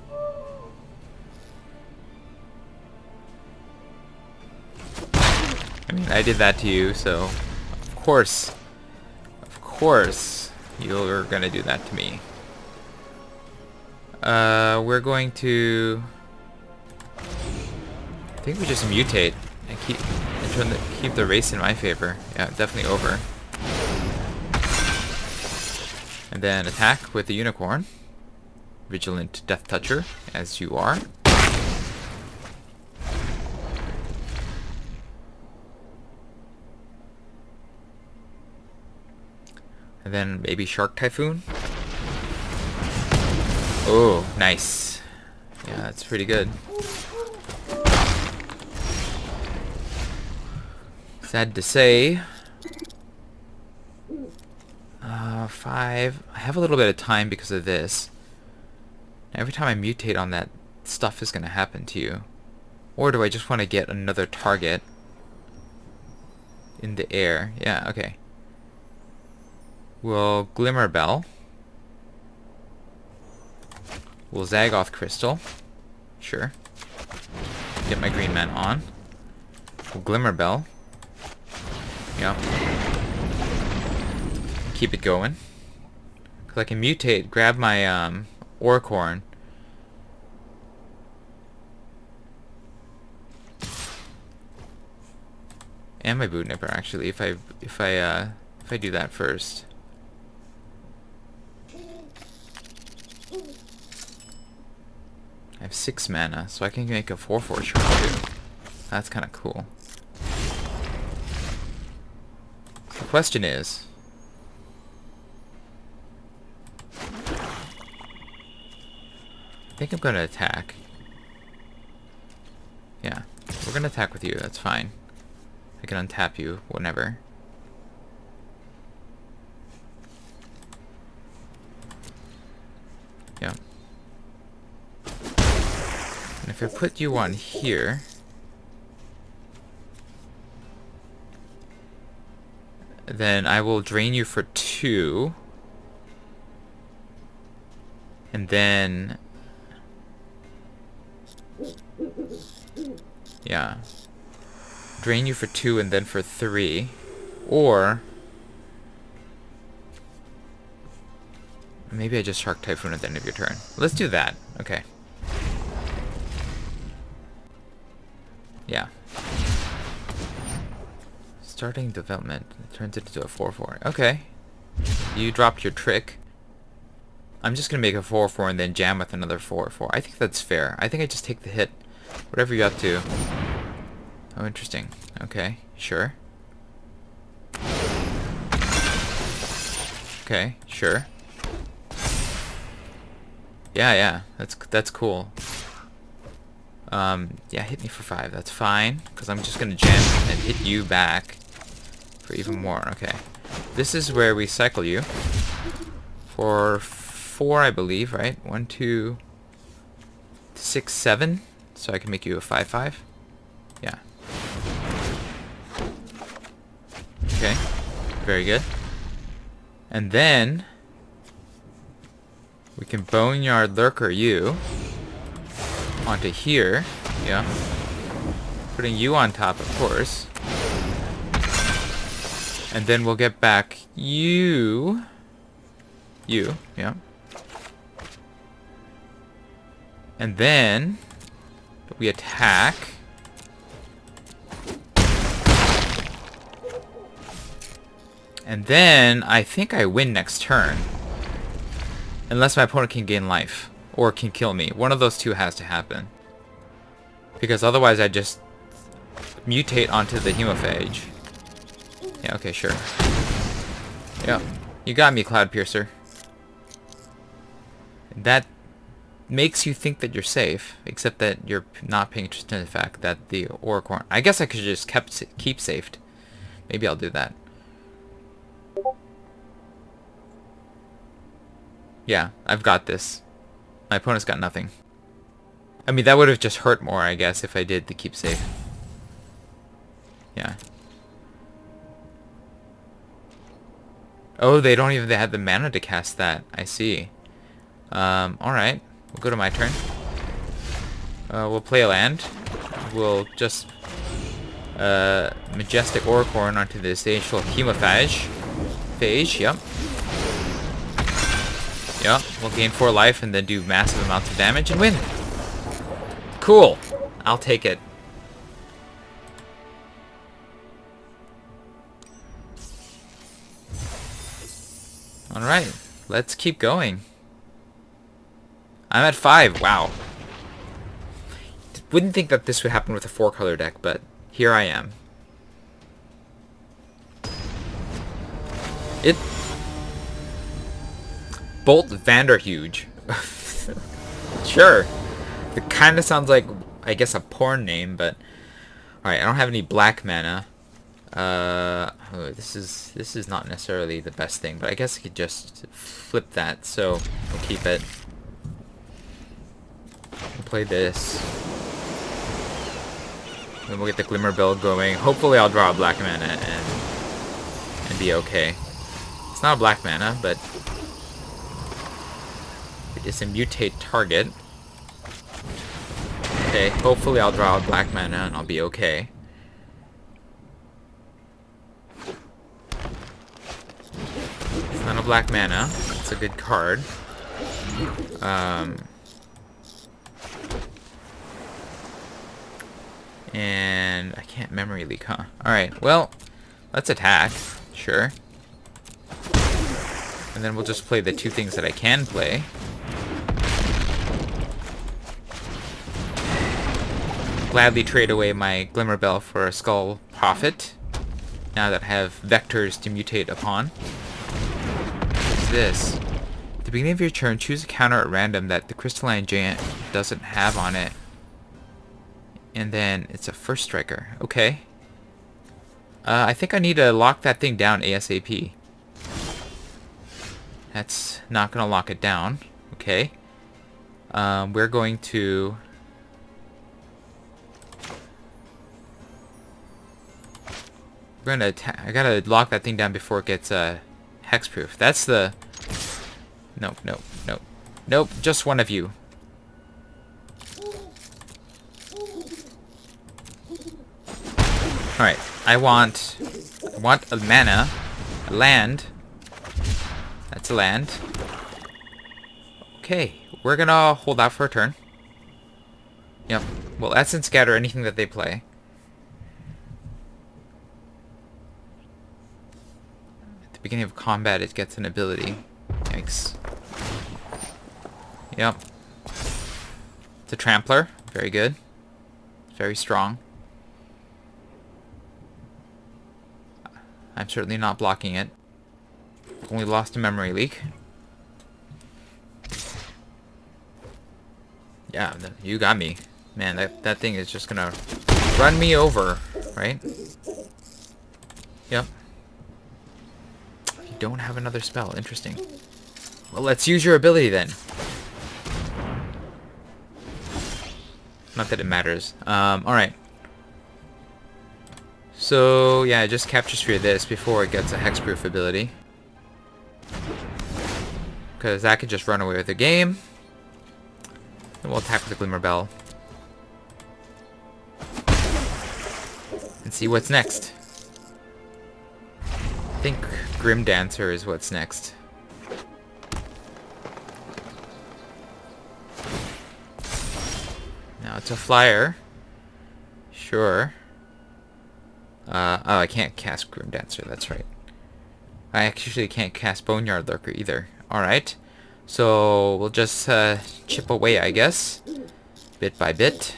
I mean, I did that to you, so of course you're gonna do that to me. We're going to... I think we just mutate and keep the race in my favor. Yeah, definitely over. And then attack with the Unicorn. Vigilant Death Toucher, as you are. And then maybe Shark Typhoon. Oh, nice. Yeah, that's pretty good. Sad to say. 5. I have a little bit of time because of this. Every time I mutate on that, stuff is going to happen to you. Or do I just want to get another target in the air? Yeah, okay. We'll Glimmer Bell. We'll Zagoth Crystal. Sure. Get my green man on. We'll Glimmer Bell. Yep. Keep it going. Because I can mutate, grab my Oracorn. And my Boot Nipper actually, if I do that first. I have 6 mana, so I can make a 4/4 shark too. That's kind of cool. The question is... I think I'm going to attack. Yeah, we're going to attack with you, that's fine. I can untap you whenever. Yeah. And if I put you on here, then I will drain you for 2. And then... yeah. Drain you for 2 and then for 3. Or... maybe I just Shark Typhoon at the end of your turn. Let's do that. Okay. Yeah. Starting development. It turns it into a 4/4. Okay. You dropped your trick. I'm just gonna make a 4/4 and then jam with another 4/4. I think that's fair. I think I just take the hit. Whatever you're up to. Oh, interesting. Okay, sure. Okay, sure. Yeah, that's cool. Yeah, hit me for 5. That's fine, because I'm just gonna jam and hit you back for even more. Okay. This is where we cycle you for 4, I believe, right? 1, 2, 6, 7. So I can make you a 5/5. Yeah. Okay. Very good. And then we can Boneyard Lurker you onto here. Yeah. Putting you on top, of course. And then we'll get back you. Yeah. And then we attack. And then I think I win next turn. Unless my opponent can gain life. Or can kill me. One of those two has to happen. Because otherwise I just mutate onto the Hemophage. Yeah, okay, sure. Yeah. You got me, Cloud Piercer. That makes you think that you're safe, except that you're not paying attention to the fact that the Oracorn... I guess I could just keep saved. Maybe I'll do that. Yeah, I've got this. My opponent's got nothing. I mean, that would have just hurt more, I guess, if I did the keep safe. Yeah. Oh, they don't even have the mana to cast that. I see. Alright. We'll go to my turn. We'll play a land. We'll just Majestic Oracorn onto the Ancient Hemophage. Phage, yep. Yep, we'll gain 4 life and then do massive amounts of damage and win. Cool. I'll take it. Alright, let's keep going. I'm at 5. Wow. Wouldn't think that this would happen with a 4-color deck, but here I am. Bolt Vanderhuge. Sure. It kind of sounds like, I guess, a porn name, but... Alright, I don't have any black mana. This is not necessarily the best thing, but I guess I could just flip that, so we'll keep it. We'll play this. Then we'll get the Glimmer Bell going. Hopefully I'll draw a black mana and be okay. It's not a black mana, but it's a mutate target. Okay, hopefully I'll draw a black mana and I'll be okay. It's not a black mana. It's a good card. And I can't memory leak, huh? Alright, well, let's attack. Sure. And then we'll just play the 2 things that I can play. Gladly trade away my Glimmer Bell for a Skull Prophet. Now that I have vectors to mutate upon. What's this? At the beginning of your turn, choose a counter at random that the Crystalline Giant doesn't have on it. And then it's a first striker. Okay. I think I need to lock that thing down ASAP. That's not gonna lock it down. Okay. We're going to... I gotta lock that thing down before it gets hexproof. That's the... Nope, nope, nope. Nope, just one of you. Alright, I want a mana, a land. That's a land. Okay, we're gonna hold out for a turn. Yep, we'll essence scatter anything that they play. At the beginning of combat, it gets an ability. Yikes. Yep. It's a trampler. Very good. Very strong. I'm certainly not blocking it. Only lost a memory leak. Yeah, you got me. Man, that thing is just gonna run me over, right? Yep. You don't have another spell. Interesting. Well, let's use your ability then. Not that it matters. Alright. So, yeah, just capture sphere this before it gets a hexproof ability. Because that could just run away with the game. And we'll attack with the Glimmer Bell. And see what's next. I think Grim Dancer is what's next. Now it's a flyer. Sure. Oh, I can't cast Grim Dancer, that's right. I actually can't cast Boneyard Lurker either. Alright. So, we'll just chip away, I guess. Bit by bit.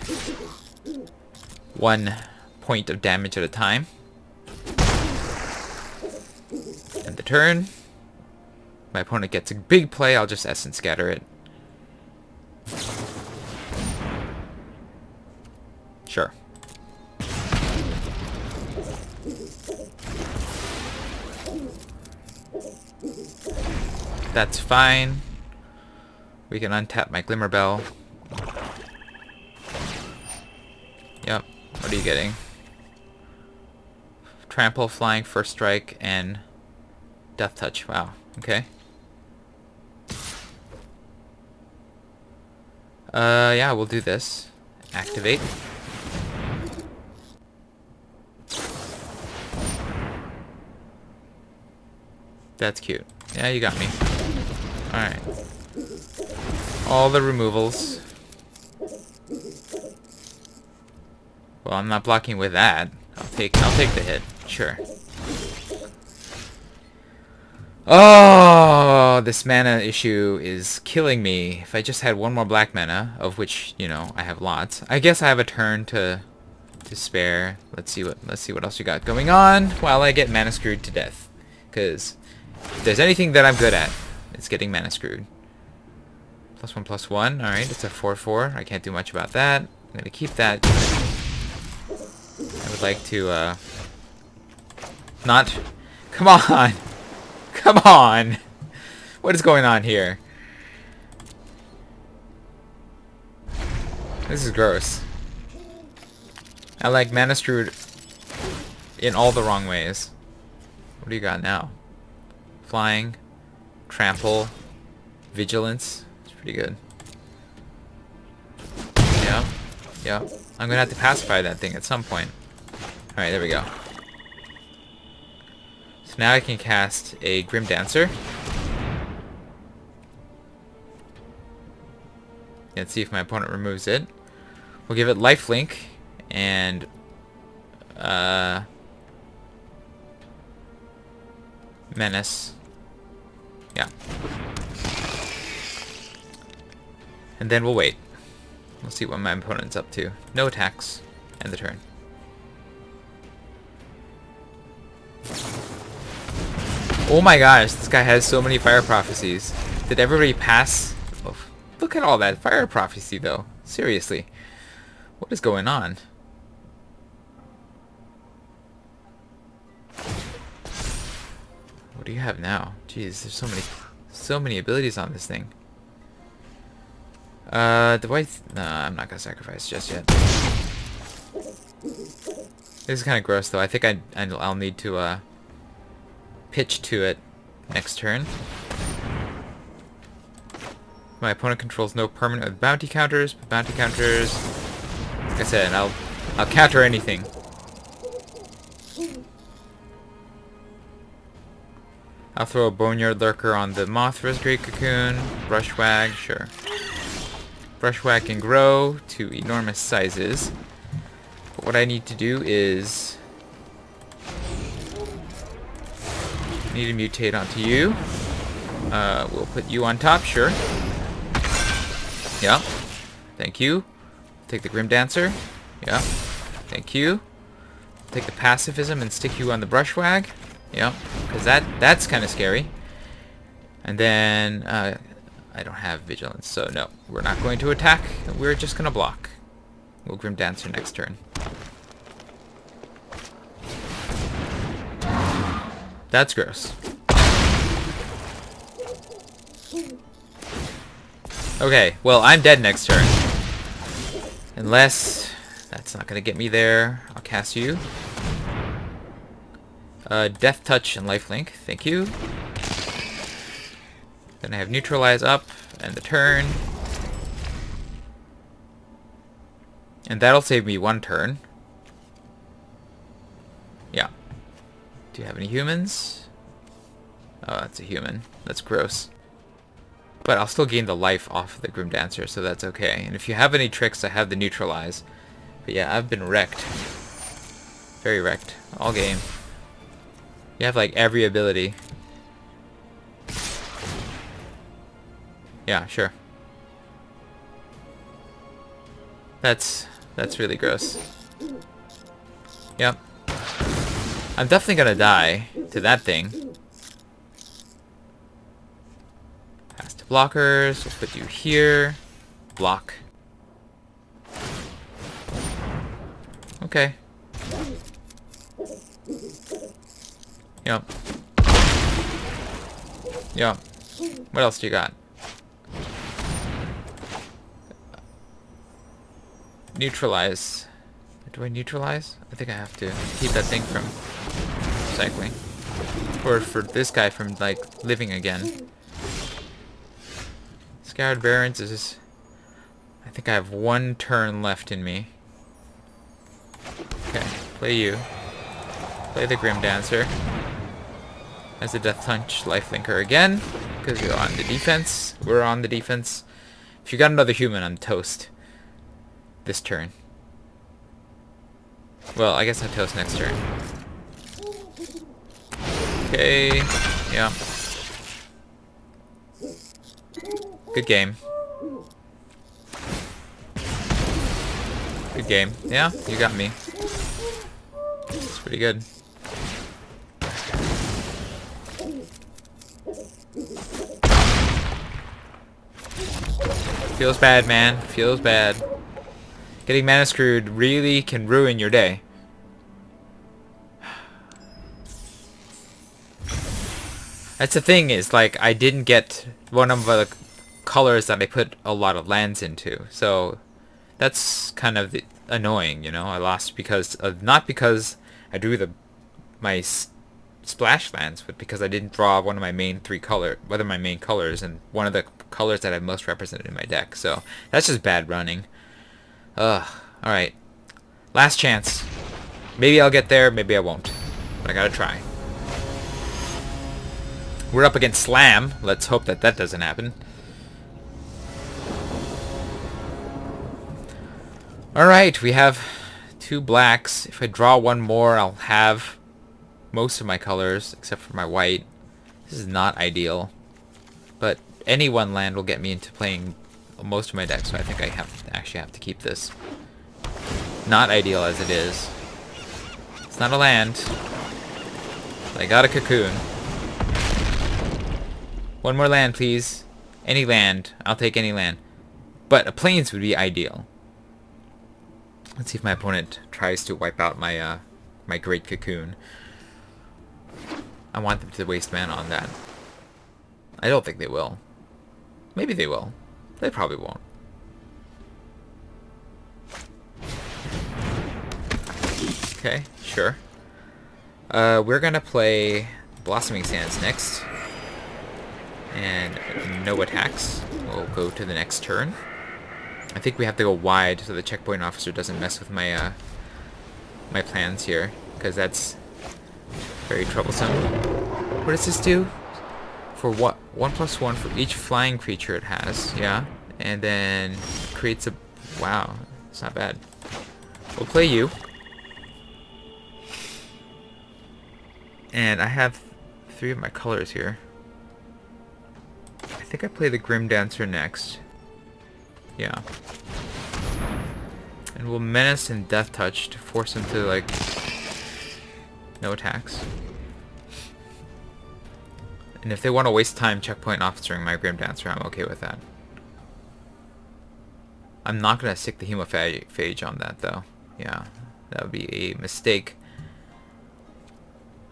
1 point of damage at a time. End the turn. My opponent gets a big play, I'll just essence scatter it. Sure. That's fine. We can untap my Glimmer Bell. Yep. What are you getting? Trample, Flying, First Strike, and Death Touch. Wow. Okay. Yeah, we'll do this. Activate. That's cute. Yeah, you got me. Alright. All the removals. Well, I'm not blocking with that. I'll take the hit. Sure. Oh, this mana issue is killing me. If I just had one more black mana, of which, you know, I have lots. I guess I have a turn to spare. Let's see what else you got going on while I get mana screwed to death. Cause if there's anything that I'm good at, it's getting mana screwed. +1/+1. Alright, it's a 4/4. I can't do much about that. I'm gonna keep that. I would like to, not... Come on! Come on! What is going on here? This is gross. I like mana screwed in all the wrong ways. What do you got now? Flying, Trample, Vigilance. It's pretty good. Yeah, yeah. I'm gonna have to pacify that thing at some point. Alright, there we go. So now I can cast a Grim Dancer. And see if my opponent removes it. We'll give it Lifelink and Menace. Yeah. And then we'll wait. We'll see what my opponent's up to. No attacks. End the turn. Oh my gosh, this guy has so many fire prophecies. Did everybody pass? Oh, look at all that fire prophecy though. Seriously. What is going on? What do you have now? Jeez, there's so many abilities on this thing. Do I... Nah, I'm not gonna sacrifice just yet. This is kind of gross, though. I think I'll need to, pitch to it next turn. My opponent controls no permanent with bounty counters, but bounty counters... Like I said, I'll counter anything. I'll throw a Boneyard Lurker on the Mothra's Great Cocoon. Brushwag, sure. Brushwag can grow to enormous sizes. But what I need to do is... I need to mutate onto you. We'll put you on top, sure. Yeah. Thank you. Take the Grim Dancer. Yeah. Thank you. Take the Pacifism and stick you on the Brushwag. Yeah. Because that's kind of scary. And then, I don't have Vigilance, so no. We're not going to attack. We're just going to block. We'll Grim Dancer next turn. That's gross. Okay, well, I'm dead next turn. Unless... That's not going to get me there. I'll cast you. Death Touch and Lifelink. Thank you. Then I have Neutralize up, and the turn. And that'll save me one turn. Yeah. Do you have any humans? Oh, that's a human. That's gross. But I'll still gain the life off of the Grim Dancer, so that's okay. And if you have any tricks, I have the Neutralize. But yeah, I've been wrecked. Very wrecked. All game. You have like every ability. Yeah, sure. That's really gross. Yep. I'm definitely gonna die to that thing. Pass to blockers. We'll put you here. Block. Okay. Yep. Yep. What else do you got? Neutralize. Do I neutralize? I think I have to keep that thing from cycling. Or for this guy from, like, living again. Scoured Barrens is... I think I have one turn left in me. Okay, play you. Play the Grim Dancer. As a Death Touch Lifelinker again. Because you're on the defense. We're on the defense. If you got another human, I'm toast. This turn. Well, I guess I'm toast next turn. Okay. Yeah. Good game. Good game. Yeah, you got me. It's pretty good. Feels bad, man. Feels bad. Getting mana screwed really can ruin your day. That's the thing, is like I didn't get one of the colors that I put a lot of lands into, so that's kind of annoying, you know. I lost because of, not because I drew my splash lands, but because I didn't draw one of my main colors, and one of the colors that I have most represented in my deck. So that's just bad running. Alright. Last chance. Maybe I'll get there, maybe I won't. But I gotta try. We're up against Slam. Let's hope that that doesn't happen. Alright, we have 2 blacks. If I draw one more, I'll have most of my colors, except for my white. This is not ideal. But any one land will get me into playing most of my deck, so I think I actually have to keep this. Not ideal as it is. It's not a land. I got a cocoon. One more land, please. Any land. I'll take any land. But a plains would be ideal. Let's see if my opponent tries to wipe out my my great cocoon. I want them to waste mana on that. I don't think they will. Maybe they will. They probably won't. Okay, sure. We're gonna play Blossoming Sands next. And no attacks. We'll go to the next turn. I think we have to go wide so the checkpoint officer doesn't mess with my my plans here, because that's very troublesome. What does this do? For what? 1+1 for each flying creature it has, yeah? And then creates a... Wow, it's not bad. We'll play you. And I have 3 of my colors here. I think I play the Grim Dancer next. Yeah. And we'll Menace and Death Touch to force him to, like... No attacks. And if they want to waste time checkpoint officering my Grim Dancer, I'm okay with that. I'm not going to stick the Hemophage on that, though. Yeah, that would be a mistake.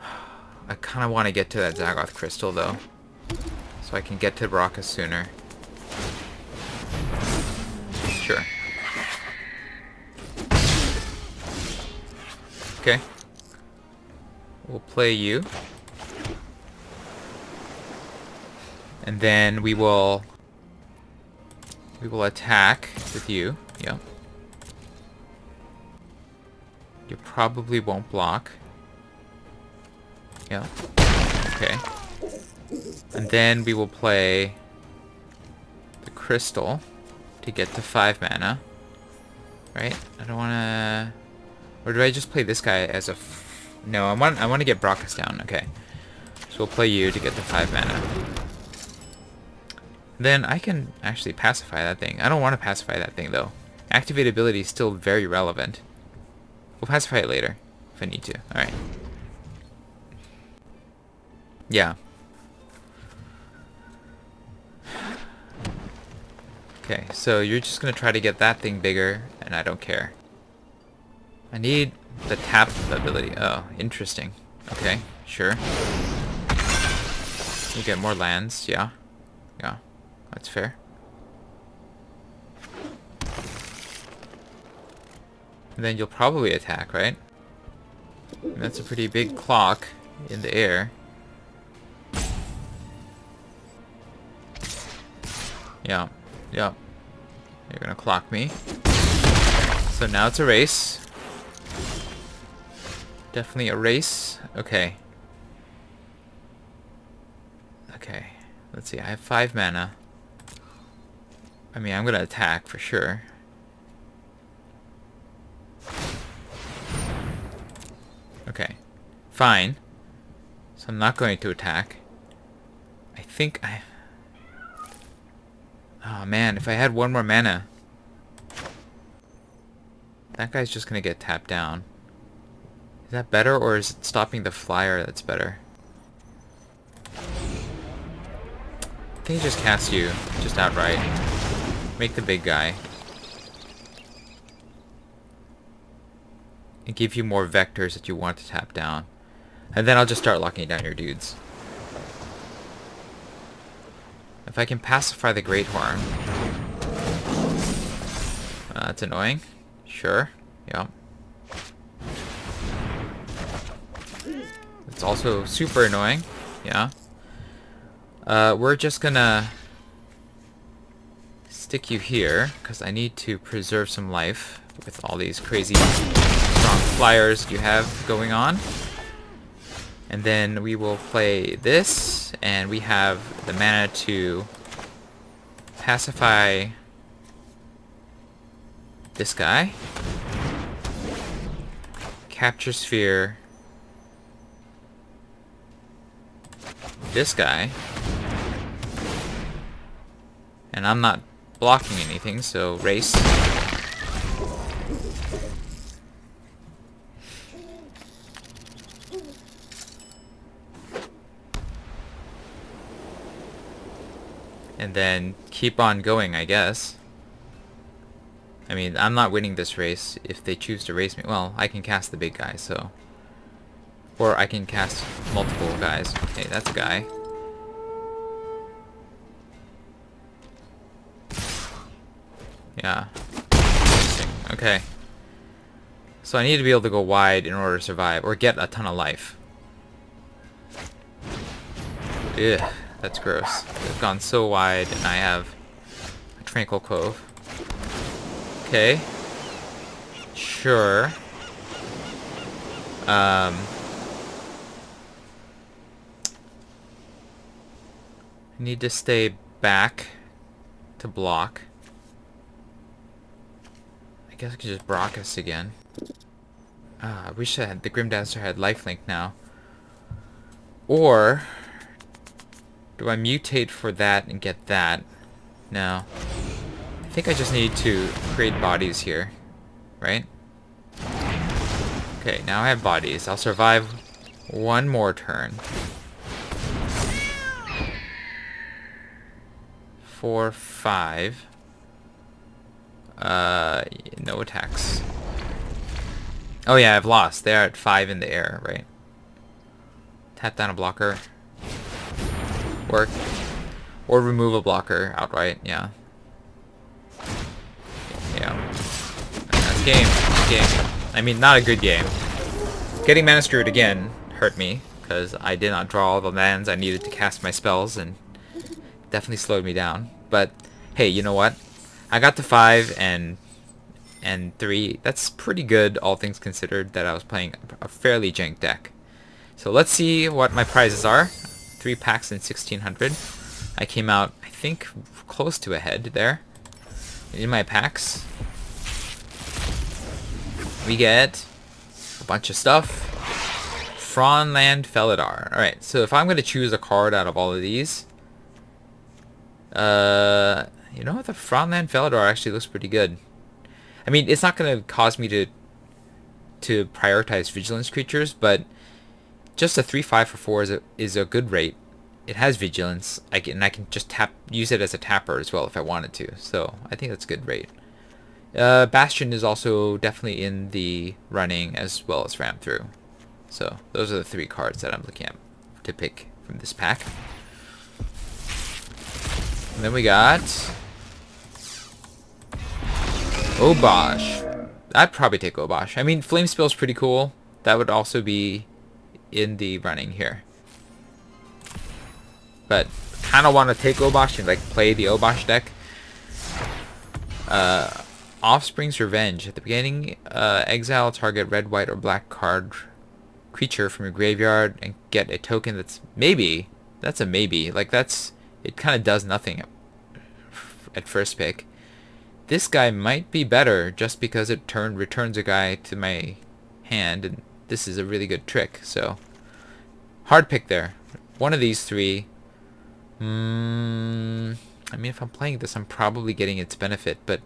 I kind of want to get to that Zagoth Crystal, though. So I can get to Baraka sooner. Sure. Okay. We'll play you. And then we will attack with you. Yep. You probably won't block. Yeah. Okay. And then we will play the crystal to get to 5 mana. Right? I don't wanna... Or do I just play this guy as a... No, I want to get Brockus down. Okay. So we'll play you to get to 5 mana. Then I can actually pacify that thing. I don't want to pacify that thing, though. Activate ability is still very relevant. We'll pacify it later, if I need to. Alright. Yeah. Okay, so you're just going to try to get that thing bigger, and I don't care. I need the tap ability. Oh, interesting. Okay, sure. You get more lands, yeah. Yeah. That's fair. And then you'll probably attack, right? And that's a pretty big clock in the air. Yeah. Yeah. You're gonna clock me. So now it's a race. Definitely a race. Okay. Okay. Let's see. I have 5 mana. I mean, I'm gonna attack for sure. Okay. Fine. So I'm not going to attack. I think I... Oh man, if I had 1 more mana... That guy's just gonna get tapped down. Is that better, or is it stopping the flyer that's better? I think he just casts you, just outright. Make the big guy. And give you more vectors that you want to tap down. And then I'll just start locking down your dudes. If I can pacify the Great Horn. That's annoying. Sure. Yep. It's also super annoying. Yeah. We're just gonna stick you here, because I need to preserve some life with all these crazy strong flyers you have going on. And then we will play this, and we have the mana to pacify this guy. Capture Sphere this guy. And I'm not blocking anything, so race. And then keep on going, I guess. I mean, I'm not winning this race if they choose to race me. Well, I can cast the big guy, so... Or I can cast multiple guys. Hey, that's a guy. Yeah. Interesting. Okay. So I need to be able to go wide in order to survive, or get a ton of life. Ugh, that's gross. I've gone so wide, and I have a Tranquil Cove. Okay. Sure. Need to stay back to block. I guess I could just Brock us again. I wish I had the Grim Dancer had lifelink now. Or do I mutate for that and get that? No. I think I just need to create bodies here, right? Okay, now I have bodies. I'll survive one more turn. 4, 5. No attacks. Oh yeah, I've lost. They're at 5 in the air, right? Tap down a blocker. Work. Or remove a blocker outright, yeah. Yeah. That's game. Game. I mean, not a good game. Getting mana screwed again hurt me, because I did not draw all the lands I needed to cast my spells, and definitely slowed me down. But hey, you know what? I got to 5 and 3. That's pretty good, all things considered, that I was playing a fairly jank deck. So let's see what my prizes are. 3 packs and 1600. I came out, I think, close to ahead there. In my packs, we get a bunch of stuff. Fronland Felidar. Alright, so if I'm going to choose a card out of all of these, you know what, the Fronland Felidar actually looks pretty good. I mean, it's not going to cause me to prioritize vigilance creatures, but just a 3/5 for 4 is a good rate. It has vigilance. I can just use it as a tapper as well if I wanted to. So I think that's a good rate. Bastion is also definitely in the running, as well as Ram Through. So those are the 3 cards that I'm looking at to pick from this pack. And then we got Obosh. I'd probably take Obosh. I mean, Flame Spell's pretty cool. That would also be in the running here. But kind of want to take Obosh and like play the Obosh deck. Offspring's Revenge. At the beginning, exile target red, white, or black card creature from your graveyard and get a token that's maybe. That's a maybe. Like it kind of does nothing at first pick. This guy might be better just because it returns a guy to my hand, and this is a really good trick. So hard pick there. One of these 3. I mean, if I'm playing this, I'm probably getting its benefit, but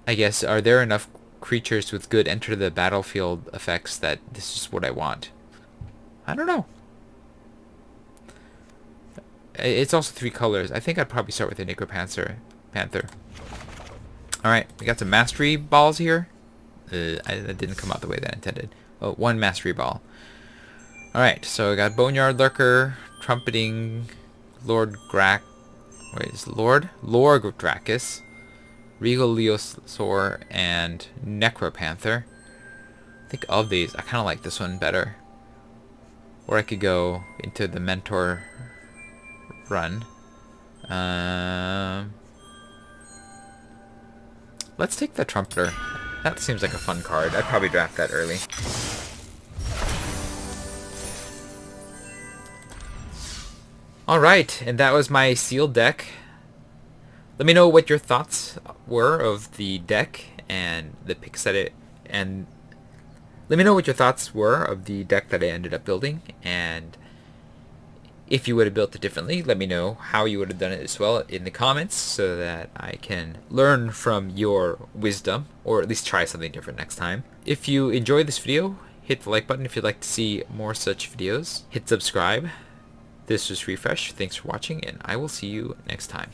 I guess, are there enough creatures with good enter the battlefield effects that this is what I want? I don't know. It's also 3 colors. I think I'd probably start with the Necropanther. Alright, we got some Mastery Balls here. That didn't come out the way that I intended. Oh, 1 Mastery Ball. Alright, so I got Boneyard Lurker, Trumpeting Lord Lorg Dracus, Regal Leosaur, and Necropanther. I think of these, I kind of like this one better. Or I could go into the Mentor run. Let's take the Trumpeter. That seems like a fun card. I'd probably draft that early. Alright, and that was my sealed deck. Let me know what your thoughts were of the deck and the picks that let me know what your thoughts were of the deck that I ended up building, and if you would have built it differently, let me know how you would have done it as well in the comments so that I can learn from your wisdom, or at least try something different next time. If you enjoyed this video, hit the like button if you'd like to see more such videos. Hit subscribe. This was Refresh. Thanks for watching, and I will see you next time.